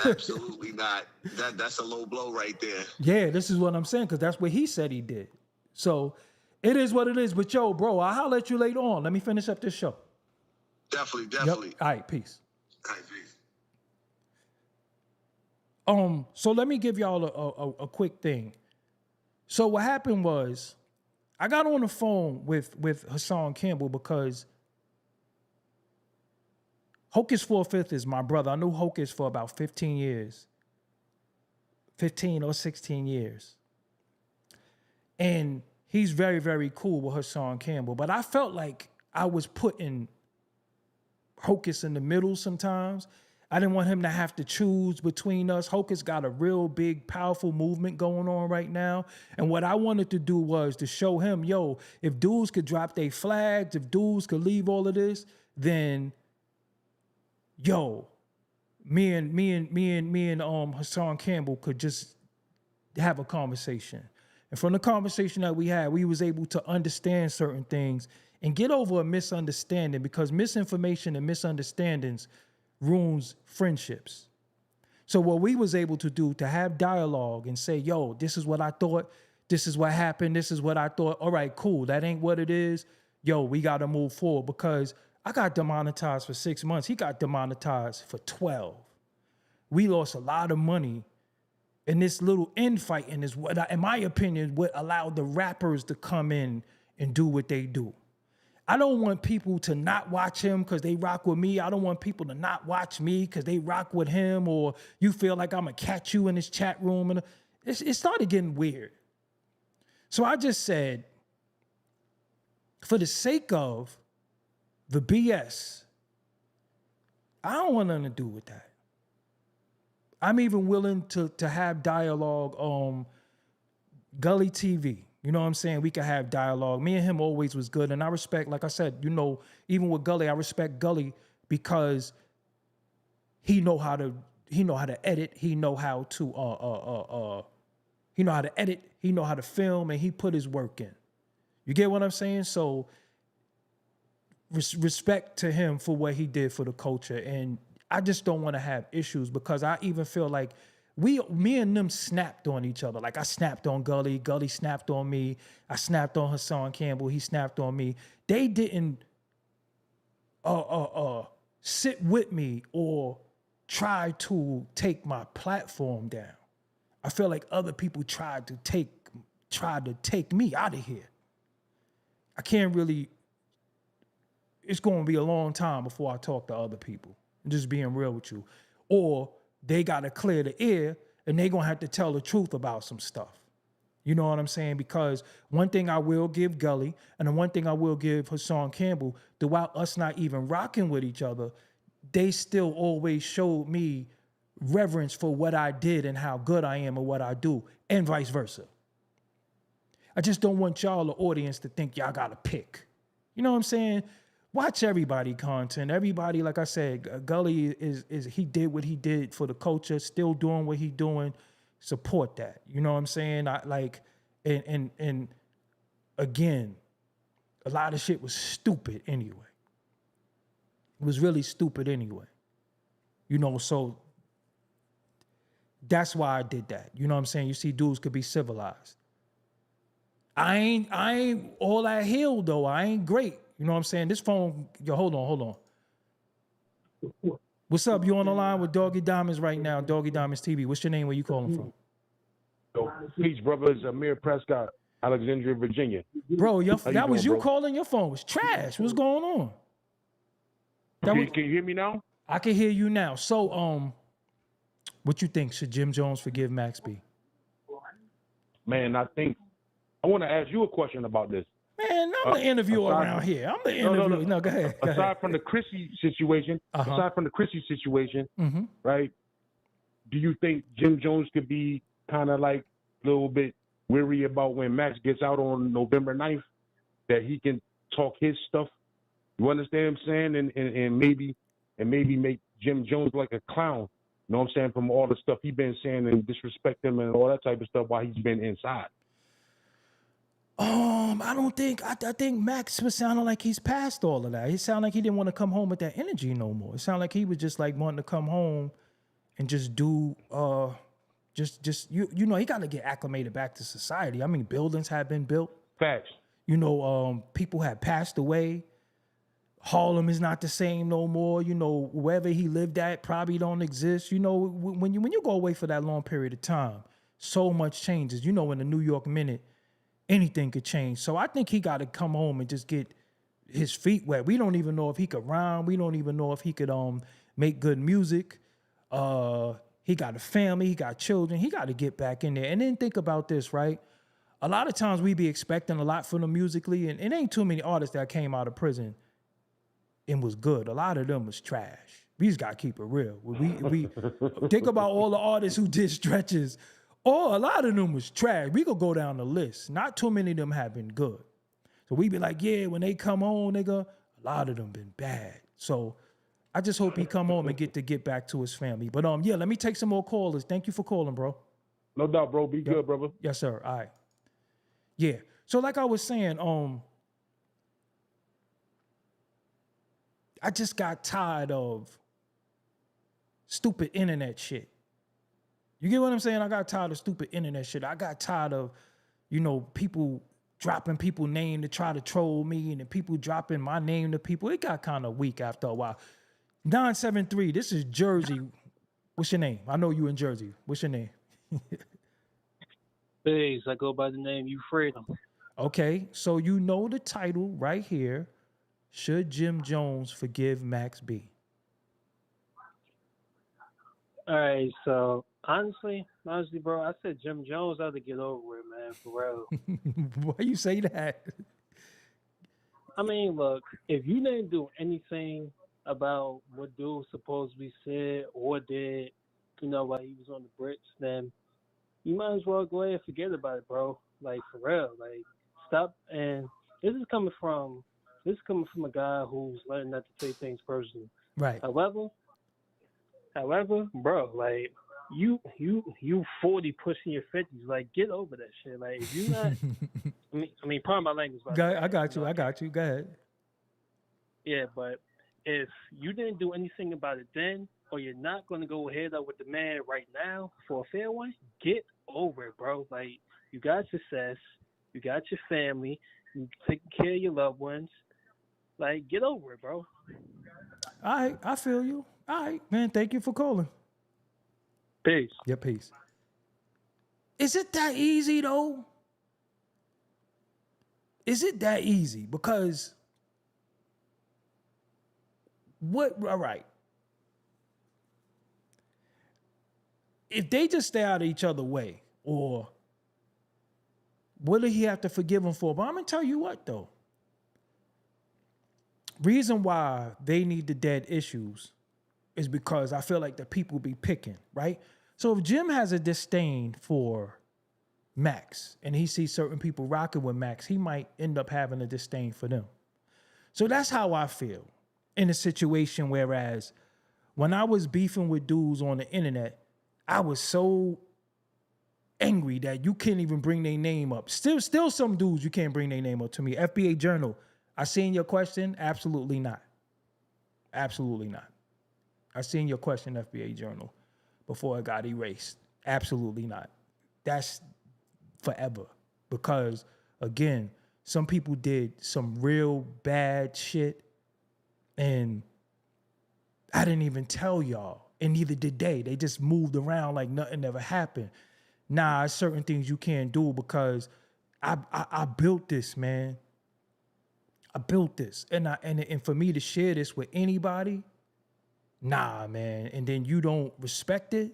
Absolutely not. That's a low blow right there. Yeah, this is what I'm saying, because that's what he said he did. So it is what it is. But yo, bro, I'll holler at you later on. Let me finish up this show. Definitely. Yep. All right, peace. All right, peace. So let me give y'all a quick thing. So what happened was, I got on the phone with Hassan Campbell because Hocus 4/5 is my brother. I knew Hocus for about 15 years. 15 or 16 years. And he's very, very cool with Hassan Campbell. But I felt like I was putting Hocus in the middle sometimes. I didn't want him to have to choose between us. Hocus got a real big, powerful movement going on right now. And what I wanted to do was to show him, yo, if dudes could drop their flags, if dudes could leave all of this, then, yo, me and Hassan Campbell could just have a conversation. And from the conversation that we had, we was able to understand certain things and get over a misunderstanding, because misinformation and misunderstandings ruins friendships. So what we was able to do to have dialogue and say, yo, this is what I thought, this is what happened, this is what I thought. All right, cool. That ain't what it is. Yo, we got to move forward, because I got demonetized for 6 months. He got demonetized for 12. We lost a lot of money. And this little infighting is what, in my opinion, what allowed the rappers to come in and do what they do. I don't want people to not watch him because they rock with me. I don't want people to not watch me because they rock with him, or you feel like I'm going to catch you in his chat room. And it started getting weird. So I just said, for the sake of the BS, I don't want nothing to do with that. I'm even willing to have dialogue on Gully TV. You know what I'm saying? We could have dialogue. Me and him always was good. And I respect, like I said, you know, even with Gully, I respect Gully because he know how to edit. He know how to edit. He know how to film, and he put his work in. You get what I'm saying? So respect to him for what he did for the culture. And I just don't want to have issues, because I even feel like me and them snapped on each other. Like I snapped on Gully, Gully snapped on me, I snapped on Hassan Campbell, he snapped on me. They didn't sit with me or try to take my platform down. I feel like other people tried to take me out of here. I can't really, it's going to be a long time before I talk to other people. I'm just being real with you. Or they got to clear the air and they going to have to tell the truth about some stuff. You know what I'm saying? Because one thing I will give Gully, and the one thing I will give Hassan Campbell, throughout us not even rocking with each other, they still always showed me reverence for what I did and how good I am at what I do, and vice versa. I just don't want y'all, the audience, to think y'all got to pick. You know what I'm saying? Watch everybody content. Everybody, like I said, Gully is he did what he did for the culture, still doing what he doing. Support that. You know what I'm saying? And again, a lot of shit was stupid anyway. It was really stupid anyway. You know, so that's why I did that. You know what I'm saying? You see, dudes could be civilized. I ain't all that hill though. I ain't great. You know what I'm saying? This phone, yo, hold on. What's up? You on the line with Doggie Diamonds right now, Doggie Diamonds TV. What's your name? Where you calling from? Peace, brothers. Amir Prescott, Alexandria, Virginia. Bro, that was you bro? calling? Your phone was trash. What's going on? Can you hear me now? I can hear you now. So, what you think? Should Jim Jones forgive Max B? Man, I want to ask you a question about this. Man, I'm the interviewer around here. I'm the interviewer. No, go ahead. Aside from the Chrissy situation, right? Do you think Jim Jones could be kind of like a little bit weary about when Max gets out on November 9th, that he can talk his stuff? You understand what I'm saying? And maybe make Jim Jones like a clown. You know what I'm saying? From all the stuff he's been saying and disrespect him and all that type of stuff while he's been inside. I think Max was sounding like he's past all of that. It sounded like he didn't want to come home with that energy no more. It sounded like he was just like wanting to come home and just do you know, he got to get acclimated back to society. I mean, buildings have been built. Facts. You know, people have passed away. Harlem is not the same no more. You know, wherever he lived at probably don't exist. You know, when you go away for that long period of time, so much changes. You know, in the New York minute, anything could change. So I think he got to come home and just get his feet wet. We don't even know if he could rhyme. We don't even know if he could make good music. He got a family. He got children. He got to get back in there. And then think about this, right? A lot of times we be expecting a lot from them musically, and it ain't too many artists that came out of prison and was good. A lot of them was trash. We just got to keep it real. We think about all the artists who did stretches. A lot of them was trash. We could go down the list. Not too many of them have been good. So we be like, yeah, when they come home, nigga, a lot of them been bad. So I just hope he come home and get back to his family. But yeah, let me take some more callers. Thank you for calling, bro. No doubt, bro. Be good, brother. Yes, sir. All right. Yeah. So like I was saying, I just got tired of stupid internet shit. You get what I'm saying? I got tired of stupid internet shit. I got tired of, you know, people dropping people's name to try to troll me and then people dropping my name to people. It got kind of weak after a while. 973, this is Jersey. What's your name? I know you in Jersey. What's your name? Please, I go by the name You Freedom. Okay, so you know the title right here. Should Jim Jones forgive Max B? All right, so honestly, bro, I said Jim Jones ought to get over it, man, for real. Why you say that? I mean, look, if you didn't do anything about what dude supposedly said or did, you know, while he was on the bricks, then you might as well go ahead and forget about it, bro. Like, for real. Like, stop. And this is coming from a guy who's learning not to take things personally. Right. However, bro, like, you 40 pushing your 50s. Like, get over that shit. Like, if you not, I mean, pardon my language. I got you. Go ahead. Yeah, but if you didn't do anything about it then, or you're not going to go ahead up with the man right now for a fair one, get over it, bro. Like, you got success, you got your family, you taking care of your loved ones. Like, get over it, bro. All right, I feel you. All right, man, thank you for calling. Peace. Yeah, peace. Is it that easy, though? Is it that easy? Because all right. If they just stay out of each other's way, or what did he have to forgive him for? But I'm going to tell you what, though. Reason why they need the dead issues is because I feel like the people be picking, right? So if Jim has a disdain for Max and he sees certain people rocking with Max, he might end up having a disdain for them. So that's how I feel in a situation, whereas when I was beefing with dudes on the internet, I was so angry that you can't even bring their name up. Still some dudes you can't bring their name up to me. FBA Journal, I seen your question. Absolutely not. Absolutely not. I seen your question, FBA Journal, before it got erased. Absolutely not. That's forever. Because, again, some people did some real bad shit, and I didn't even tell y'all. And neither did they. They just moved around like nothing ever happened. Nah, certain things you can't do because I built this, man. I built this. And for me to share this with anybody, nah, man. And then you don't respect it,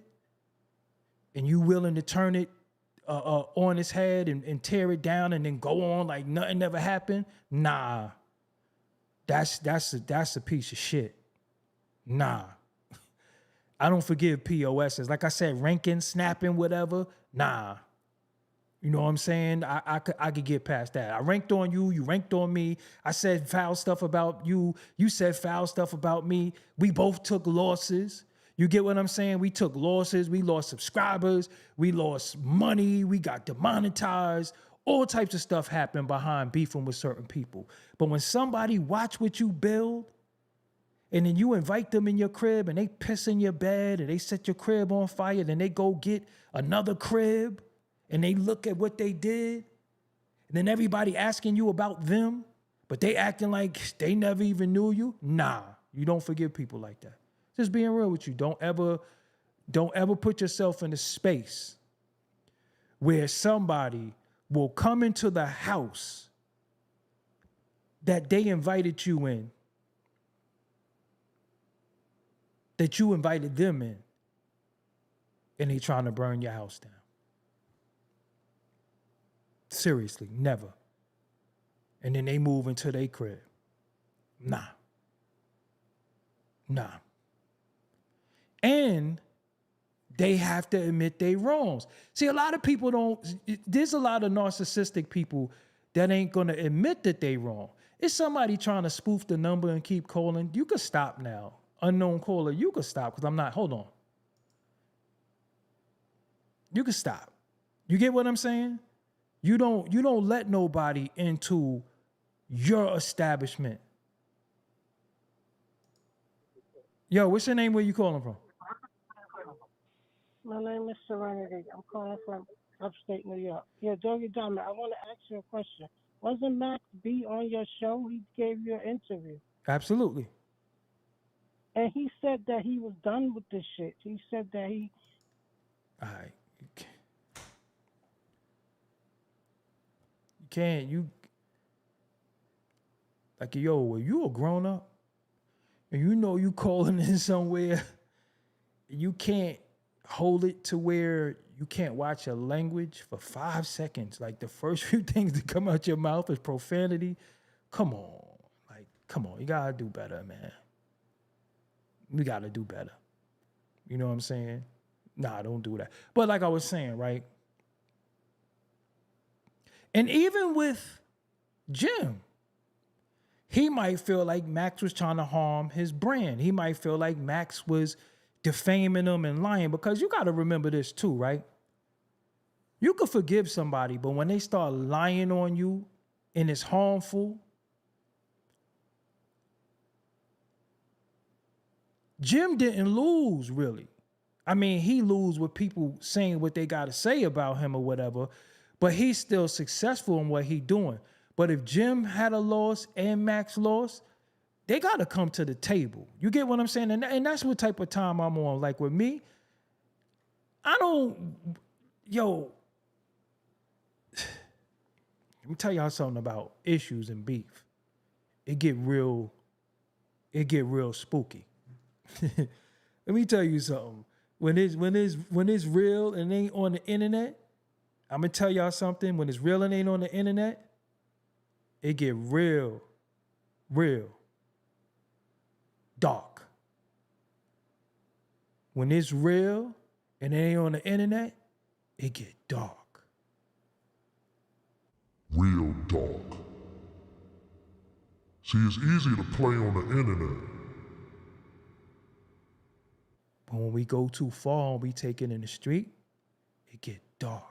and you willing to turn it on its head and tear it down and then go on like nothing ever happened, nah. That's a piece of shit. Nah. I don't forgive POSs. Like I said, ranking, snapping, whatever. Nah. You know what I'm saying? I could get past that. I ranked on you. You ranked on me. I said foul stuff about you. You said foul stuff about me. We both took losses. You get what I'm saying? We took losses. We lost subscribers. We lost money. We got demonetized. All types of stuff happened behind beefing with certain people. But when somebody watch what you build and then you invite them in your crib and they piss in your bed and they set your crib on fire, then they go get another crib and they look at what they did, and then everybody asking you about them, but they acting like they never even knew you. Nah, you don't forgive people like that. Just being real with you. Don't ever put yourself in a space where somebody will come into the house that they invited you in, that you invited them in, and they trying to burn your house down. Seriously, never. And then they move into their crib. Nah. And they have to admit they wrongs. See, a lot of people there's a lot of narcissistic people that ain't gonna admit that they wrong. It's somebody trying to spoof the number and keep calling. You could stop now. Unknown caller, you could stop because I'm not, hold on. You could stop. You get what I'm saying? You don't let nobody into your establishment. Yo, what's your name? Where you calling from? My name is Serenity. I'm calling from upstate New York. Yeah, Doggie Diamond, I want to ask you a question. Wasn't Max B on your show? He gave you an interview. Absolutely. And he said that he was done with this shit. He said that he... All right. You like, yo, well, you a grown up and you know you calling in somewhere, you can't hold it to where you can't watch your language for 5 seconds. Like the first few things that come out your mouth is profanity. Come on. You gotta do better, man. We gotta do better. You know what I'm saying? Nah, don't do that. But like I was saying, right? And even with Jim, he might feel like Max was trying to harm his brand. He might feel like Max was defaming him and lying, because you got to remember this too, right? You could forgive somebody, but when they start lying on you and it's harmful, Jim didn't lose, really. I mean, he lose with people saying what they got to say about him or whatever, but he's still successful in what he's doing. But if Jim had a loss and Max lost, they got to come to the table. You get what I'm saying? And that's what type of time I'm on. Like with me, let me tell y'all something about issues and beef. It get real spooky. Let me tell you something. When it's real and ain't on the internet, I'm gonna tell y'all something. When it's real and ain't on the internet, it get real dark. When it's real and it ain't on the internet, it get dark. Real dark. See, it's easy to play on the internet. But when we go too far and we take it in the street, it get dark.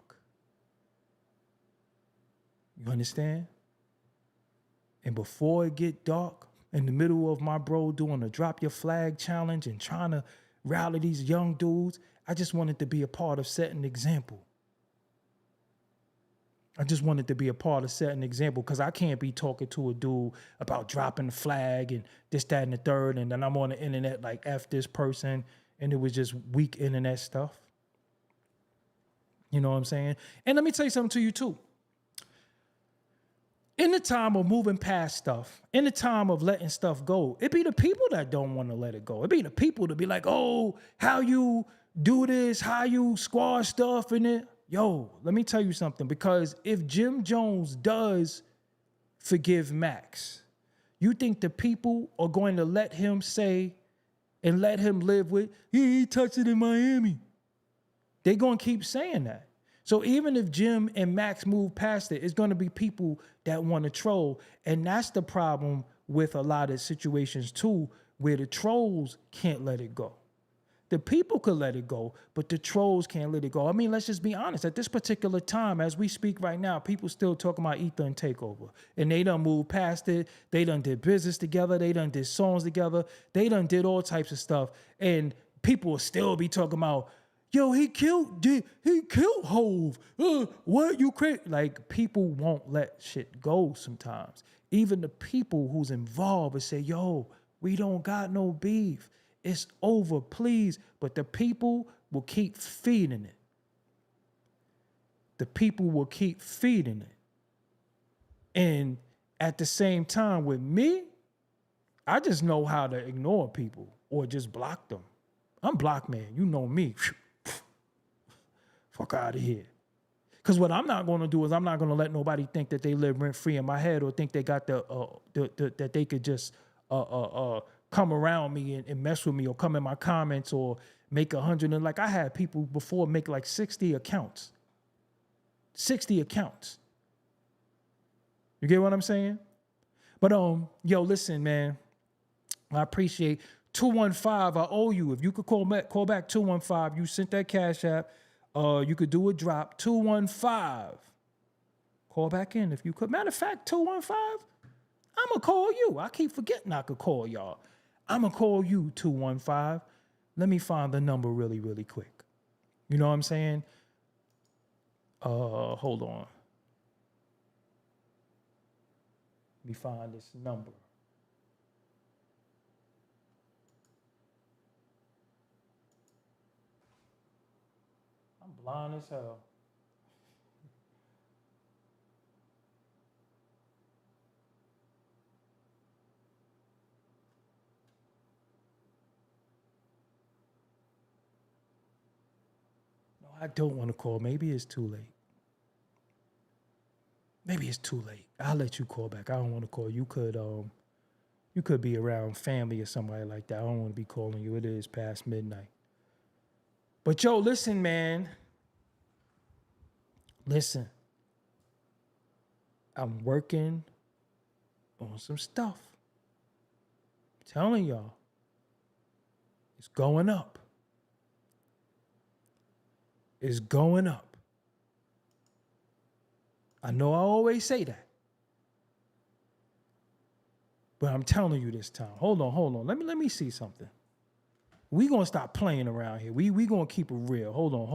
You understand? And before it get dark, in the middle of my bro doing a drop your flag challenge and trying to rally these young dudes, I just wanted to be a part of setting an example. Because I can't be talking to a dude about dropping the flag and this, that, and the third, and then I'm on the internet like F this person, and it was just weak internet stuff. You know what I'm saying? And let me tell you something to you too. In the time of moving past stuff, in the time of letting stuff go, it be the people that don't want to let it go. It be the people to be like, oh, how you do this, how you squash stuff in it. Yo, let me tell you something, because if Jim Jones does forgive Max, you think the people are going to let him say and let him live with, he touched it in Miami? They're going to keep saying that. So even if Jim and Max move past it, it's going to be people that want to troll. And that's the problem with a lot of situations too, where the trolls can't let it go. The people could let it go, but the trolls can't let it go. I mean, let's just be honest. At this particular time, as we speak right now, people still talking about Ether and Takeover. And they done moved past it. They done did business together. They done did songs together. They done did all types of stuff. And people will still be talking about, yo, he killed Hove. What you crazy? Like, people won't let shit go sometimes. Even the people who's involved will say, yo, we don't got no beef. It's over, please. But the people will keep feeding it. The people will keep feeding it. And at the same time with me, I just know how to ignore people or just block them. I'm block man. You know me. Fuck out of here. Because what I'm not going to do is I'm not going to let nobody think that they live rent free in my head or think they got that they could just come around me and mess with me or come in my comments or make 100. And like I had people before make like 60 accounts. 60 accounts. You get what I'm saying? But yo, listen, man. I appreciate 215. I owe you. If you could call back 215. You sent that Cash App. You could do a drop. 215. Call back in if you could. Matter of fact, 215. I'm going to call you. I keep forgetting I could call y'all. I'm going to call you, 215. Let me find the number really, really quick. You know what I'm saying? Hold on. Let me find this number. I'm blind as hell. No, I don't want to call. Maybe it's too late. Maybe it's too late. I'll let you call back. I don't want to call. You could be around family or somebody like that. I don't want to be calling you. It is past midnight. But yo, listen, man. Listen. I'm working on some stuff. I'm telling y'all. It's going up. It's going up. I know I always say that. But I'm telling you this time. Hold on. Let me see something. We gonna stop playing around here. We gonna keep it real. Hold on.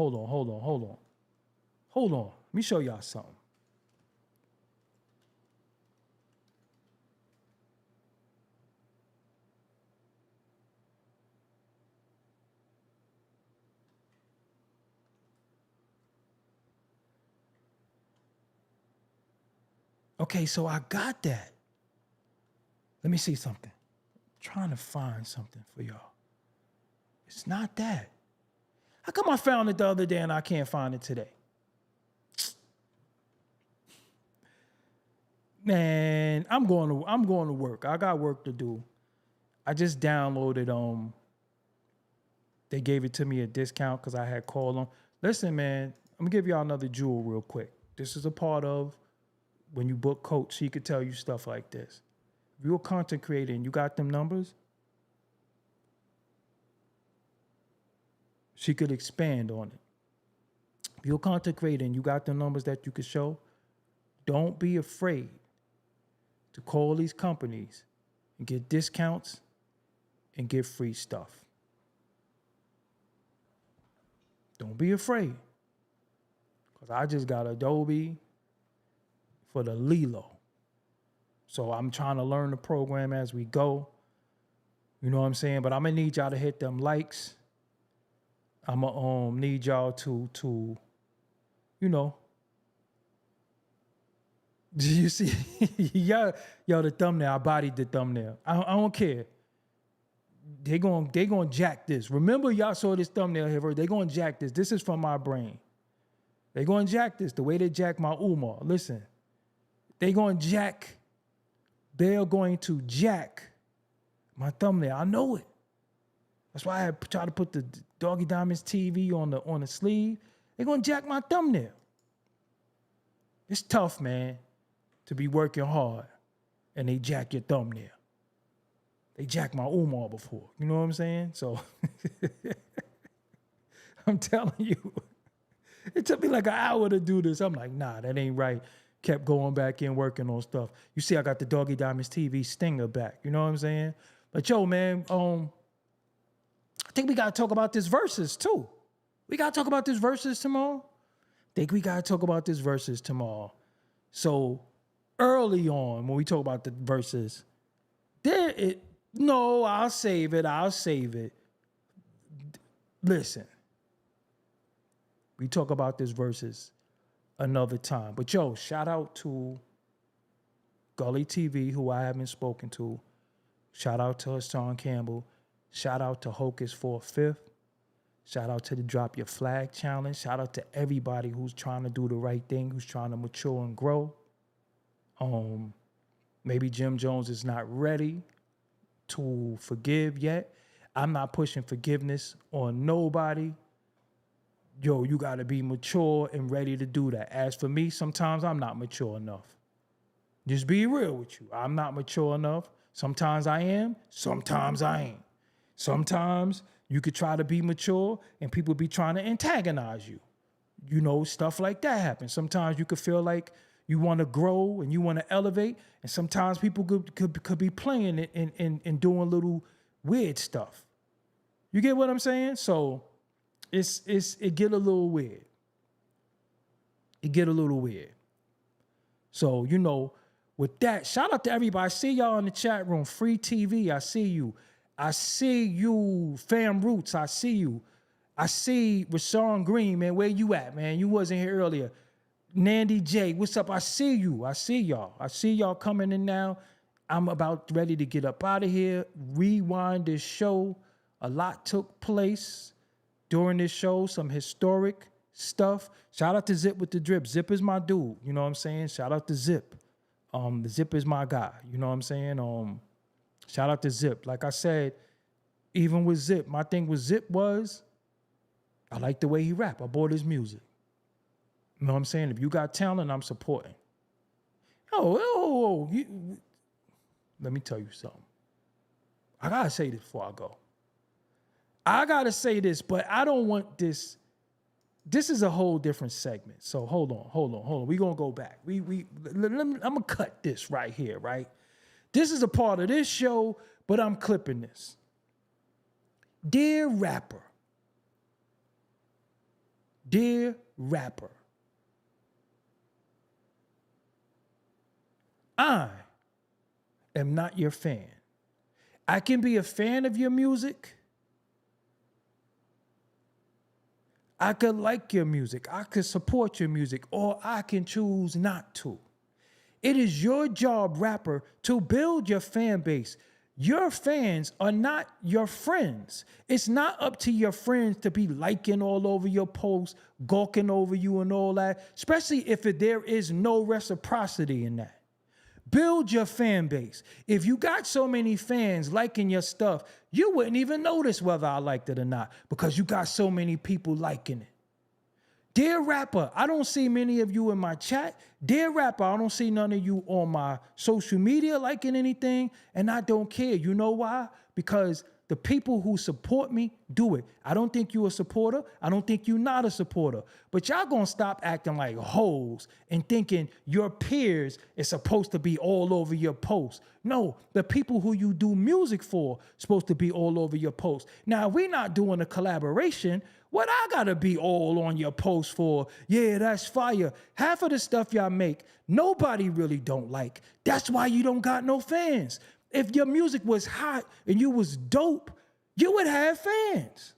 Let me show y'all something. Okay, so I got that. Let me see something. I'm trying to find something for y'all. It's not that. How come I found it the other day and I can't find it today? Man, I'm going to work. I got work to do. I just downloaded they gave it to me at discount because I had called them. Listen, man, I'm gonna give y'all another jewel real quick. This is a part of when you book Coach, she could tell you stuff like this. If you're a content creator and you got them numbers, she could expand on it. If you're a content creator and you got the numbers that you could show, don't be afraid to call these companies and get discounts and get free stuff. Don't be afraid. Because I just got Adobe for the Lilo. So I'm trying to learn the program as we go. You know what I'm saying? But I'm going to need y'all to hit them likes. I'm going to need y'all to, you know. Do you see? Yo, the thumbnail. I bodied the thumbnail. I don't care. They gonna jack this. Remember, y'all saw this thumbnail here. They gonna jack this. This is from my brain. They gonna jack this the way they jack my Umar. Listen, they're going to jack my thumbnail. I know it. That's why I try to put the Doggie Diamonds TV on the sleeve. They're gonna jack my thumbnail. It's tough, man, to be working hard and they jack your thumbnail. They jacked my Umar before. You know what I'm saying? So I'm telling you. It took me like an hour to do this. I'm like, nah, that ain't right. Kept going back in, working on stuff. You see, I got the Doggie Diamonds TV stinger back. You know what I'm saying? But yo, man, I think we got to talk about this verses too. We got to talk about this verses tomorrow. Think we got to talk about this verses tomorrow. So early on, when we talk about the verses, I'll save it. Listen, we talk about this verses another time. But yo, shout out to Gully TV, who I haven't spoken to. Shout out to Hassan Campbell. Shout out to Hocus for a Fifth. Shout out to the Drop Your Flag Challenge. Shout out to everybody who's trying to do the right thing, who's trying to mature and grow. Maybe Jim Jones is not ready to forgive yet. I'm not pushing forgiveness on nobody. Yo, you got to be mature and ready to do that. As for me, sometimes I'm not mature enough. Just be real with you. I'm not mature enough. Sometimes I am, sometimes I ain't. Sometimes you could try to be mature and people be trying to antagonize you. You know, stuff like that happens. Sometimes you could feel like you want to grow and you want to elevate, and sometimes people could be playing it and doing little weird stuff. You get what I'm saying? So it get a little weird. It get a little weird. So, you know, with that, shout out to everybody. I see y'all in the chat room. Free TV, I see you. I see you, Fam Roots, I see you. I see Rashawn Green, man. Where you at, man? You wasn't here earlier. Nandy J, what's up? I see you. I see y'all. I see y'all coming in now. I'm about ready to get up out of here. Rewind this show. A lot took place during this show. Some historic stuff. Shout out to Zip with the drip. Zip is my dude. You know what I'm saying? Shout out to Zip. Zip is my guy. You know what I'm saying? Shout out to Zip. Like I said, even with Zip, my thing with Zip was I like the way he rap. I bought his music. You know what I'm saying? If you got talent, I'm supporting. Let me tell you something. I got to say this before I go. I got to say this, but I don't want this. This is a whole different segment. So hold on. We're going to go back. I'm going to cut this right here, right? This is a part of this show, but I'm clipping this. Dear rapper. I am not your fan. I can be a fan of your music. I could like your music. I could support your music, or I can choose not to. It is your job, rapper, to build your fan base. Your fans are not your friends. It's not up to your friends to be liking all over your posts, gawking over you and all that, especially if there is no reciprocity in that. Build your fan base. If you got so many fans liking your stuff, you wouldn't even notice whether I liked it or not because you got so many people liking it. Dear rapper, I don't see many of you in my chat. Dear rapper, I don't see none of you on my social media liking anything, and I don't care. You know why? Because the people who support me do it. I don't think you a supporter. I don't think you not a supporter. But y'all gonna stop acting like hoes and thinking your peers is supposed to be all over your posts. No, the people who you do music for supposed to be all over your posts. Now, we not doing a collaboration. What I gotta be all on your post for? Yeah, that's fire. Half of the stuff y'all make, nobody really don't like. That's why you don't got no fans. If your music was hot and you was dope, you would have fans.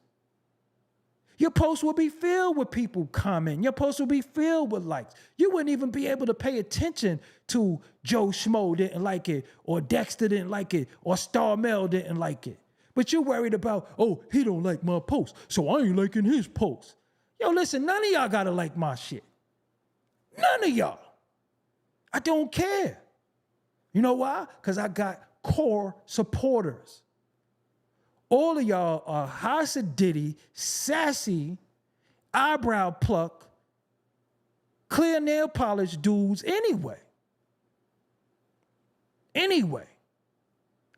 Your post would be filled with people commenting. Your post would be filled with likes. You wouldn't even be able to pay attention to Joe Schmo didn't like it, or Dexter didn't like it, or Star Mel didn't like it. But you're worried about, oh, he don't like my post, so I ain't liking his post. Yo, listen, none of y'all gotta like my shit. None of y'all. I don't care. You know why? Because I got core supporters. All of y'all are high-sedity, sassy, eyebrow pluck, clear nail polish dudes anyway.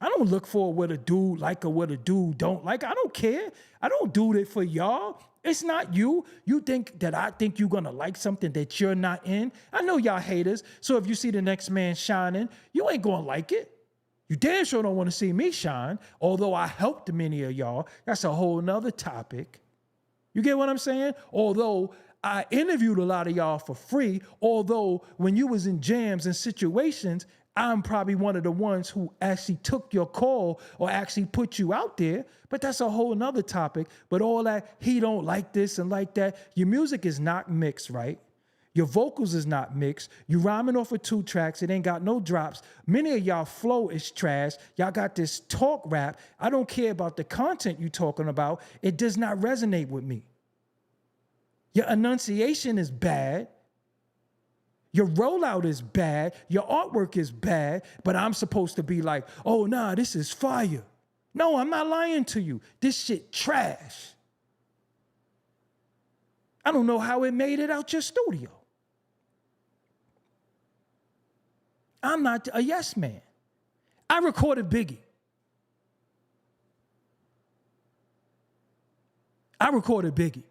I don't look for what a dude like or what a dude don't like. I don't care. I don't do it for y'all. It's not you. You think that I think you're gonna like something that you're not in. I know y'all haters. So if you see the next man shining, you ain't gonna like it. You damn sure don't want to see me shine. Although I helped many of y'all. That's a whole nother topic. You get what I'm saying? Although I interviewed a lot of y'all for free, although when you was in jams and situations, I'm probably one of the ones who actually took your call or actually put you out there, but that's a whole nother topic. But all that, he don't like this and like that. Your music is not mixed, right? Your vocals is not mixed. You rhyming off of 2 tracks. It ain't got no drops. Many of y'all flow is trash. Y'all got this talk rap. I don't care about the content you talking about. It does not resonate with me. Your enunciation is bad. Your rollout is bad. Your artwork is bad. But I'm supposed to be like, oh, nah, this is fire. No, I'm not lying to you. This shit trash. I don't know how it made it out your studio. I'm not a yes man. I recorded Biggie. I recorded Biggie.